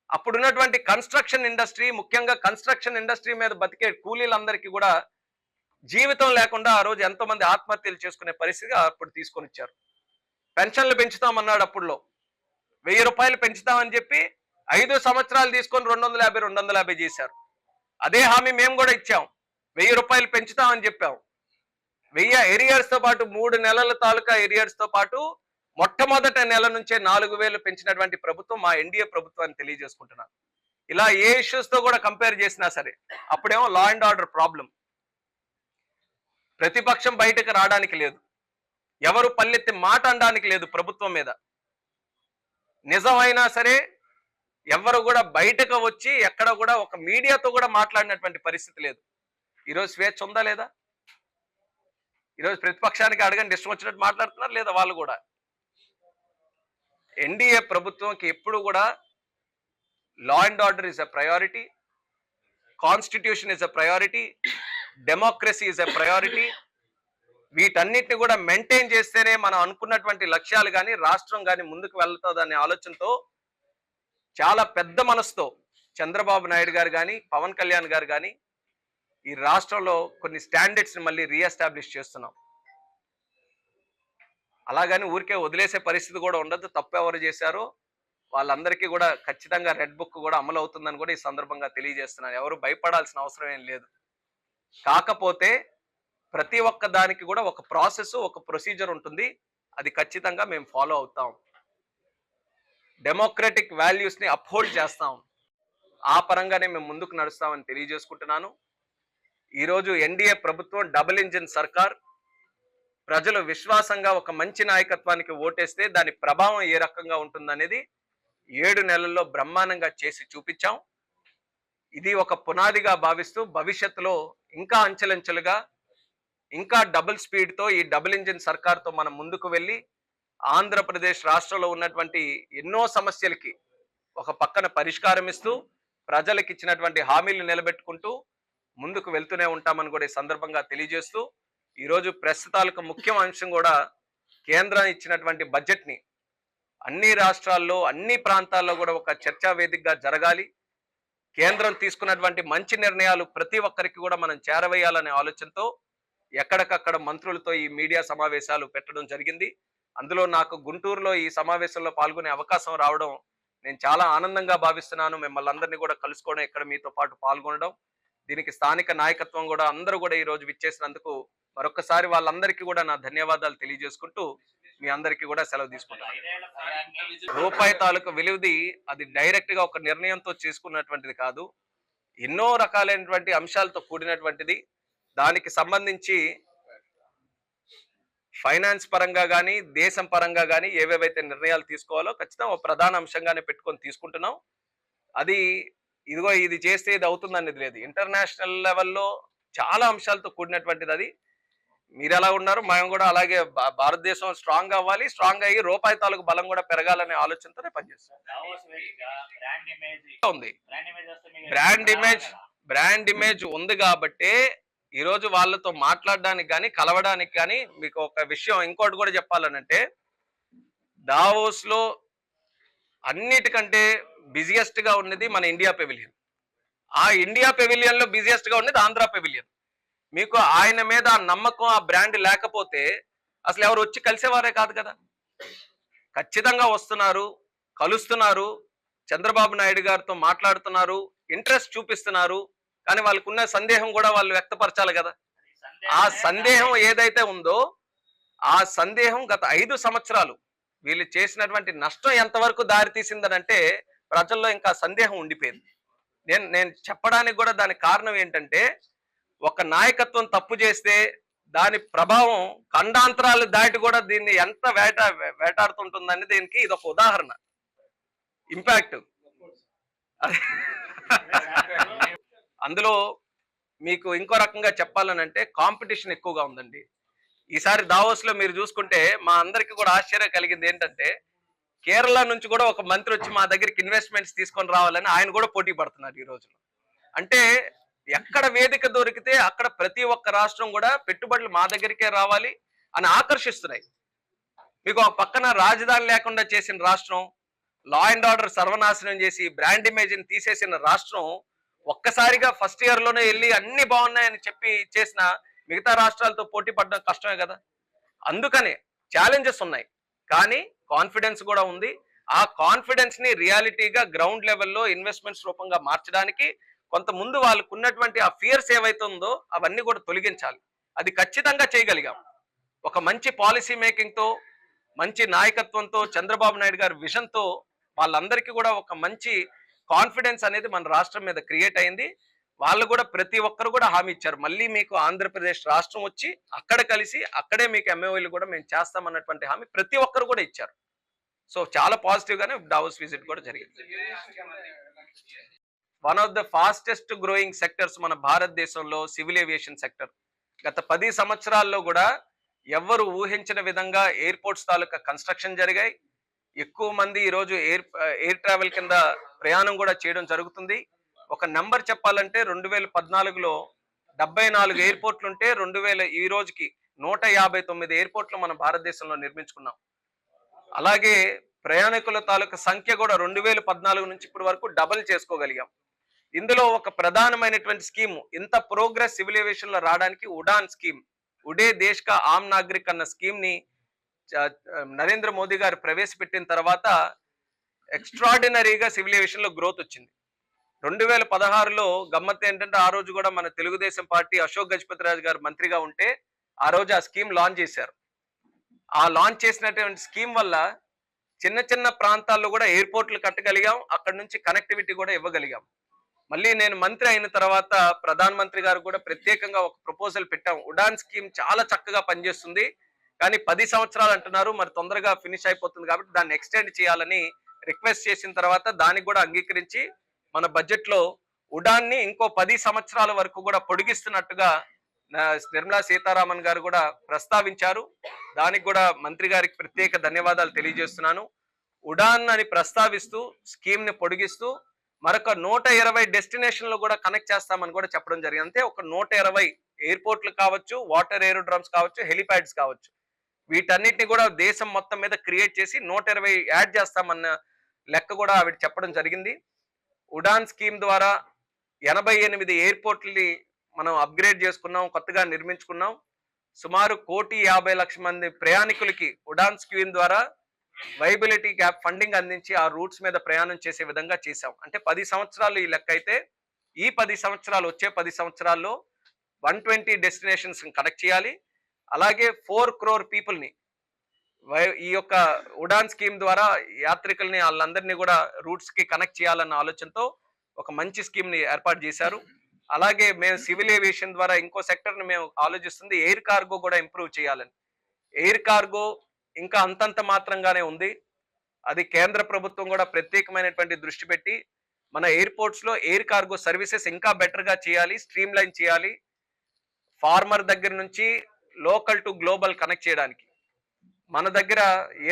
అప్పుడున్నటువంటి కన్స్ట్రక్షన్ ఇండస్ట్రీ, ముఖ్యంగా కన్స్ట్రక్షన్ ఇండస్ట్రీ మీద బతికే కూలీలందరికీ కూడా జీవితం లేకుండా ఆ రోజు ఎంతో మంది ఆత్మహత్యలు చేసుకునే పరిస్థితి అప్పుడు తీసుకొని వచ్చారు. పెన్షన్లు పెంచుతామన్నాడు అప్పుడులో. 1000 రూపాయలు పెంచుతామని చెప్పి 5 సంవత్సరాలు తీసుకొని 250 చేశారు. అదే హామీ మేము కూడా ఇచ్చాం. 1000 రూపాయలు పెంచుతామని చెప్పాం. 1000 ఎరియర్స్ తో పాటు 3 నెలల తాలూకా ఎరియర్స్ తో పాటు మొట్టమొదటి నెల నుంచే 4000 పెంచినటువంటి ప్రభుత్వం మా ఎన్డీఏ ప్రభుత్వాన్ని తెలియజేసుకుంటున్నాను. ఇలా ఏ ఇష్యూస్ తో కూడా కంపేర్ చేసినా సరే అప్పుడేమో లా అండ్ ఆర్డర్ ప్రాబ్లం, ప్రతిపక్షం బయటకు రావడానికి లేదు, ఎవరు పల్లెత్తి మాట అనడానికి లేదు ప్రభుత్వం మీద. నిజమైనా సరే ఎవరు కూడా బయటకు వచ్చి ఎక్కడ కూడా ఒక మీడియాతో కూడా మాట్లాడినటువంటి పరిస్థితి లేదు. ఈరోజు స్వేచ్ఛ ఉందా లేదా? ఈరోజు ప్రతిపక్షానికి అడగండి, ఇష్టం వచ్చినట్టు మాట్లాడుతున్నారు లేదా వాళ్ళు కూడా? ఎన్డీఏ ప్రభుత్వంకి ఎప్పుడు కూడా law and order is a priority, constitution is a priority, democracy is a priority. వీటన్నిటిని కూడా మెయింటైన్ చేస్తేనే మనం అనుకున్నటువంటి లక్ష్యాలు కానీ రాష్ట్రం కానీ ముందుకు వెళ్తుందనే ఆలోచనతో చాలా పెద్ద మనసుతో చంద్రబాబు నాయుడు గారు కానీ పవన్ కళ్యాణ్ గారు కానీ ఈ రాష్ట్రంలో కొన్ని స్టాండర్డ్స్ని మళ్ళీ రీఎస్టాబ్లిష్ చేస్తున్నాం. అలాగని ఊరికే వదిలేసే పరిస్థితి కూడా ఉండదు. తప్పు ఎవరు చేశారో వాళ్ళందరికీ కూడా ఖచ్చితంగా రెడ్ బుక్ కూడా అమలు అవుతుందని కూడా ఈ సందర్భంగా తెలియజేస్తున్నాను. ఎవరు భయపడాల్సిన అవసరం ఏం లేదు. కాకపోతే ప్రతి ఒక్క దానికి కూడా ఒక ప్రాసెస్, ఒక ప్రొసీజర్ ఉంటుంది. అది ఖచ్చితంగా మేము ఫాలో అవుతాం. డెమోక్రటిక్ వాల్యూస్ని అప్హోల్డ్ చేస్తాం. ఆ పరంగానే మేము ముందుకు నడుస్తామని తెలియజేసుకుంటున్నాను. ఈరోజు ఎన్డీఏ ప్రభుత్వం డబుల్ ఇంజిన్ సర్కార్, ప్రజలు విశ్వాసంగా ఒక మంచి నాయకత్వానికి ఓటేస్తే దాని ప్రభావం ఏ రకంగా ఉంటుందనేది 7 నెలల్లో బ్రహ్మాండంగా చేసి చూపించాం. ఇది ఒక పునాదిగా భావిస్తూ భవిష్యత్తులో ఇంకా అంచెలంచెలుగా ఇంకా డబుల్ స్పీడ్తో ఈ డబుల్ ఇంజిన్ సర్కార్తో మనం ముందుకు వెళ్ళి ఆంధ్రప్రదేశ్ రాష్ట్రంలో ఉన్నటువంటి ఎన్నో సమస్యలకి ఒక పక్కన పరిష్కారం ఇస్తూ ప్రజలకు ఇచ్చినటువంటి హామీలు నిలబెట్టుకుంటూ ముందుకు వెళ్తూనే ఉంటామని కూడా ఈ సందర్భంగా తెలియజేస్తూ ఈరోజు ప్రస్తుతాలకు ముఖ్య అంశం కూడా కేంద్రం ఇచ్చినటువంటి బడ్జెట్ని అన్ని రాష్ట్రాల్లో అన్ని ప్రాంతాల్లో కూడా ఒక చర్చా వేదికగా జరగాలి. కేంద్రం తీసుకున్నటువంటి మంచి నిర్ణయాలు ప్రతి ఒక్కరికి కూడా మనం చేరవేయాలనే ఆలోచనతో ఎక్కడికక్కడ మంత్రులతో ఈ మీడియా సమావేశాలు పెట్టడం జరిగింది. అందులో నాకు గుంటూరులో ఈ సమావేశంలో పాల్గొనే అవకాశం రావడం నేను చాలా ఆనందంగా భావిస్తున్నాను. మిమ్మల్ని అందరినీ కూడా కలుసుకోవడం, ఇక్కడ మీతో పాటు పాల్గొనడం, దీనికి స్థానిక నాయకత్వం కూడా అందరూ కూడా ఈరోజు విచ్చేసినందుకు మరొకసారి వాళ్ళందరికీ కూడా నా ధన్యవాదాలు తెలియజేసుకుంటూ మీ అందరికీ కూడా సెలవు తీసుకుంటాను. రూపాయి తాలూకు విలువది అది డైరెక్ట్ గా ఒక నిర్ణయంతో చేసుకున్నటువంటిది కాదు, ఎన్నో రకాలైనటువంటి అంశాలతో కూడినటువంటిది. దానికి సంబంధించి ఫైనాన్స్ పరంగా కానీ దేశం పరంగా కానీ ఏవేవైతే నిర్ణయాలు తీసుకోవాలో ఖచ్చితంగా ఒక ప్రధాన అంశంగానే పెట్టుకొని తీసుకుంటున్నాం. అది ఇదిగో ఇది చేస్తే ఇది అవుతుంది అనేది లేదు. ఇంటర్నేషనల్ లెవెల్లో చాలా అంశాలతో కూడినటువంటిది. అది మీరు ఎలా ఉన్నారు, మేము కూడా అలాగే భారతదేశం స్ట్రాంగ్ అవ్వాలి, స్ట్రాంగ్ అయ్యి రూపాయి తాలూకు బలం కూడా పెరగాలనే ఆలోచనతోనే పనిచేస్తాం. ఉంది బ్రాండ్ ఇమేజ్ ఉంది కాబట్టే ఈరోజు వాళ్ళతో మాట్లాడడానికి కానీ కలవడానికి కానీ. మీకు ఒక విషయం ఇంకోటి కూడా చెప్పాలనంటే, దావోస్ లో అన్నిటికంటే బిజియెస్ట్ గా ఉన్నది మన ఇండియా పెవిలియన్. ఆ ఇండియా పెవిలియన్ లో బిజియెస్ట్ గా ఉన్నది ఆంధ్ర పెవిలియన్. మీకు ఆయన మీద ఆ నమ్మకం, ఆ బ్రాండ్ లేకపోతే అసలు ఎవరు వచ్చి కలిసేవారే కాదు కదా. ఖచ్చితంగా వస్తున్నారు, కలుస్తున్నారు, చంద్రబాబు నాయుడు గారితో మాట్లాడుతున్నారు, ఇంట్రెస్ట్ చూపిస్తున్నారు. కానీ వాళ్ళకున్న సందేహం కూడా వాళ్ళు వ్యక్తపరచాలి కదా. ఆ సందేహం ఏదైతే ఉందో ఆ సందేహం గత 5 సంవత్సరాలు వీళ్ళు చేసినటువంటి నష్టం ఎంతవరకు దారి తీసిందనంటే ప్రజల్లో ఇంకా సందేహం ఉండిపోయింది. నేను చెప్పడానికి కూడా దానికి కారణం ఏంటంటే, ఒక నాయకత్వం తప్పు చేస్తే దాని ప్రభావం ఖండాంతరాలు దాటి కూడా దీన్ని ఎంత వేటాడుతుంటుందని దీనికి ఇది ఒక ఉదాహరణ. ఇంపాక్ట్ అందులో మీకు ఇంకో రకంగా చెప్పాలనంటే కాంపిటీషన్ ఎక్కువగా ఉందండి. ఈసారి దావోస్ లో మీరు చూసుకుంటే మా అందరికి కూడా ఆశ్చర్యం కలిగింది ఏంటంటే కేరళ నుంచి కూడా ఒక మంత్రి వచ్చి మా దగ్గరికి ఇన్వెస్ట్మెంట్స్ తీసుకొని రావాలని ఆయన కూడా పోటీ పడుతున్నారు ఈ రోజులో. అంటే ఎక్కడ వేదిక దొరికితే అక్కడ ప్రతి ఒక్క రాష్ట్రం కూడా పెట్టుబడులు మా దగ్గరికే రావాలి అని ఆకర్షిస్తున్నాయి. మీకు ఒక పక్కన రాజధాని లేకుండా చేసిన రాష్ట్రం, లా అండ్ ఆర్డర్ సర్వనాశనం చేసి బ్రాండ్ ఇమేజ్ ని తీసేసిన రాష్ట్రం ఒక్కసారిగా ఫస్ట్ ఇయర్ లోనే వెళ్ళి అన్ని బాగున్నాయని చెప్పి చేసిన మిగతా రాష్ట్రాలతో పోటీ పడడం కష్టమే కదా. అందుకనే ఛాలెంజెస్ ఉన్నాయి, కానీ కాన్ఫిడెన్స్ కూడా ఉంది. ఆ కాన్ఫిడెన్స్ ని రియాలిటీగా గ్రౌండ్ లెవెల్లో ఇన్వెస్ట్మెంట్స్ రూపంగా మార్చడానికి కొంత ముందు వాళ్ళకు ఉన్నటువంటి ఆ ఫియర్స్ ఏవైతే ఉందో అవన్నీ కూడా తొలగించాలి. అది ఖచ్చితంగా చేయగలిగాం. ఒక మంచి పాలసీ మేకింగ్ తో, మంచి నాయకత్వంతో, చంద్రబాబు నాయుడు గారి విజన్ తో వాళ్ళందరికీ కూడా ఒక మంచి కాన్ఫిడెన్స్ అనేది మన రాష్ట్రం మీద క్రియేట్ అయింది. వాళ్ళు కూడా ప్రతి ఒక్కరు కూడా హామీ ఇచ్చారు, మళ్ళీ మీకు ఆంధ్రప్రదేశ్ రాష్ట్రం వచ్చి అక్కడ కలిసి అక్కడే మీకు ఎంఓయూలు కూడా మేము చేస్తామన్నటువంటి హామీ ప్రతి ఒక్కరు కూడా ఇచ్చారు. సో చాలా పాజిటివ్ గానే డావోస్ విజిట్ కూడా జరిగింది. One of the fastest growing sectors మన భారతదేశంలో సివిల్ ఏవియేషన్ సెక్టర్. గత 10 సంవత్సరాల్లో కూడా ఎవ్వరు ఊహించిన విధంగా ఎయిర్పోర్ట్స్ తాలూకా కన్స్ట్రక్షన్ జరిగాయి. ఎక్కువ మంది ఈరోజు ఎయిర్ ట్రావెల్ కింద ప్రయాణం కూడా చేయడం జరుగుతుంది. ఒక నెంబర్ చెప్పాలంటే 2014లో 74 ఎయిర్పోర్ట్లు ఉంటే 2000 ఈ రోజుకి 159 ఎయిర్పోర్ట్లు మన భారతదేశంలో నిర్మించుకున్నాం. అలాగే ప్రయాణికుల తాలూకా సంఖ్య కూడా 2014 నుంచి ఇప్పటి వరకు డబుల్ చేసుకోగలిగాం. ఇందులో ఒక ప్రధానమైనటువంటి స్కీమ్, ఇంత ప్రోగ్రెస్ సివిల్ ఏవియేషన్ లో రావడానికి ఉడాన్ స్కీమ్, ఉడే దేశ్ కా ఆమ్ నాగరిక్ అన్న స్కీమ్ ని నరేంద్ర మోదీ గారు ప్రవేశపెట్టిన తర్వాత ఎక్స్ట్రాడినరీగా సివిల్ ఏవియేషన్ లో గ్రోత్ వచ్చింది. 2016లో గమ్మత్ ఏంటంటే ఆ రోజు కూడా మన తెలుగుదేశం పార్టీ అశోక్ గజపతి రాజు గారు మంత్రిగా ఉంటే ఆ రోజు ఆ స్కీమ్ లాంచ్ చేశారు. ఆ లాంచ్ చేసినటువంటి స్కీమ్ వల్ల చిన్న చిన్న ప్రాంతాల్లో కూడా ఎయిర్పోర్ట్లు కట్టగలిగాం, అక్కడ నుంచి కనెక్టివిటీ కూడా ఇవ్వగలిగాం. మళ్ళీ నేను మంత్రి అయిన తర్వాత ప్రధాన మంత్రి గారు కూడా ప్రత్యేకంగా ఒక ప్రపోజల్ పెట్టాం. ఉడాన్ స్కీమ్ చాలా చక్కగా పనిచేస్తుంది, కానీ 10 సంవత్సరాలు అంటున్నారు, మరి తొందరగా ఫినిష్ అయిపోతుంది కాబట్టి దాన్ని ఎక్స్టెండ్ చేయాలని రిక్వెస్ట్ చేసిన తర్వాత దానికి కూడా అంగీకరించి మన బడ్జెట్ లో ఉడాన్ని ఇంకో 10 సంవత్సరాల వరకు కూడా పొడిగిస్తున్నట్టుగా నిర్మలా సీతారామన్ గారు కూడా ప్రస్తావించారు. దానికి కూడా మంత్రి గారికి ప్రత్యేక ధన్యవాదాలు తెలియజేస్తున్నాను. ఉడాన్ అని ప్రస్తావిస్తూ స్కీమ్ ని పొడిగిస్తూ మరొక 120 డెస్టినేషన్లు కూడా కనెక్ట్ చేస్తామని కూడా చెప్పడం జరిగింది. అంటే ఒక 120 ఎయిర్పోర్ట్లు కావచ్చు, వాటర్ ఏరోడ్రమ్స్ కావచ్చు, హెలిప్యాడ్స్ కావచ్చు, వీటన్నిటిని కూడా దేశం మొత్తం మీద క్రియేట్ చేసి 120 యాడ్ చేస్తామన్న లెక్క కూడా ఆవిడ చెప్పడం జరిగింది. ఉడాన్ స్కీమ్ ద్వారా 88 ఎయిర్పోర్ట్లని మనం అప్గ్రేడ్ చేసుకున్నాం, కొత్తగా నిర్మించుకున్నాం. సుమారు 1,50,00,000 మంది ప్రయాణికులకి ఉడాన్ స్కీమ్ ద్వారా వైబిలిటీ గ్యాప్ ఫండింగ్ అందించి ఆ రూట్స్ మీద ప్రయాణం చేసే విధంగా చేశాం. అంటే 10 సంవత్సరాలు ఈ లెక్క అయితే, ఈ 10 సంవత్సరాలు వచ్చే 10 సంవత్సరాల్లో 120 డెస్టినేషన్స్ కనెక్ట్ చేయాలి. అలాగే 4 crore పీపుల్ని ఈ యొక్క ఉడాన్ స్కీమ్ ద్వారా యాత్రికుల్ని వాళ్ళందరినీ కూడా రూట్స్ కి కనెక్ట్ చేయాలన్న ఆలోచనతో ఒక మంచి స్కీమ్ ని ఏర్పాటు చేశారు. అలాగే మేము సివిల్ ఏవియేషన్ ద్వారా ఇంకో సెక్టర్ ని మేము ఆలోచిస్తుంది, ఎయిర్ కార్గో కూడా ఇంప్రూవ్ చేయాలని. ఎయిర్ కార్గో ఇంకా అంతంత మాత్రంగానే ఉంది. అది కేంద్ర ప్రభుత్వం కూడా ప్రత్యేకమైనటువంటి దృష్టి పెట్టి మన ఎయిర్పోర్ట్స్ లో ఎయిర్ కార్గో సర్వీసెస్ ఇంకా బెటర్ గా చేయాలి, స్ట్రీమ్ లైన్ చేయాలి. ఫార్మర్ దగ్గర నుంచి లోకల్ టు గ్లోబల్ కనెక్ట్ చేయడానికి మన దగ్గర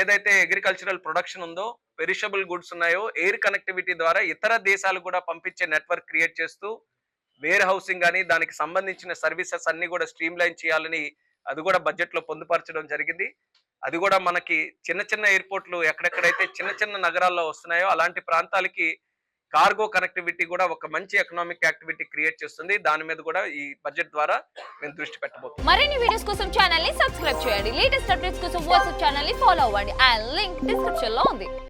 ఏదైతే అగ్రికల్చరల్ ప్రొడక్షన్ ఉందో, పెరిషబుల్ గుడ్స్ ఉన్నాయో, ఎయిర్ కనెక్టివిటీ ద్వారా ఇతర దేశాలు కూడా పంపించే నెట్వర్క్ క్రియేట్ చేస్తూ వేర్ హౌసింగ్ అని దానికి సంబంధించిన సర్వీసెస్ అన్ని కూడా స్ట్రీమ్ లైన్ చేయాలని అది కూడా బడ్జెట్ లో పొందుపరచడం జరిగింది. అది కూడా మనకి చిన్న చిన్న ఎయిర్పోర్ట్లు ఎక్కడెక్కడైతే చిన్న చిన్న నగరాల్లో వస్తున్నాయో అలాంటి ప్రాంతాలకి కార్గో కనెక్టివిటీ కూడా ఒక మంచి ఎకనామిక్ యాక్టివిటీ క్రియేట్ చేస్తుంది. దాని మీద కూడా ఈ బడ్జెట్ ద్వారా మేము దృష్టి పెట్టబోతున్నాం. మరిన్ని వీడియోస్ కోసం ఛానల్ ని సబ్స్క్రైబ్ చేయండి. లేటెస్ట్ అప్డేట్స్ కోసం వాట్సాప్ ఛానల్ ని ఫాలో అవ్వండి. ఆ లింక్ డిస్క్రిప్షన్ లో ఉంది.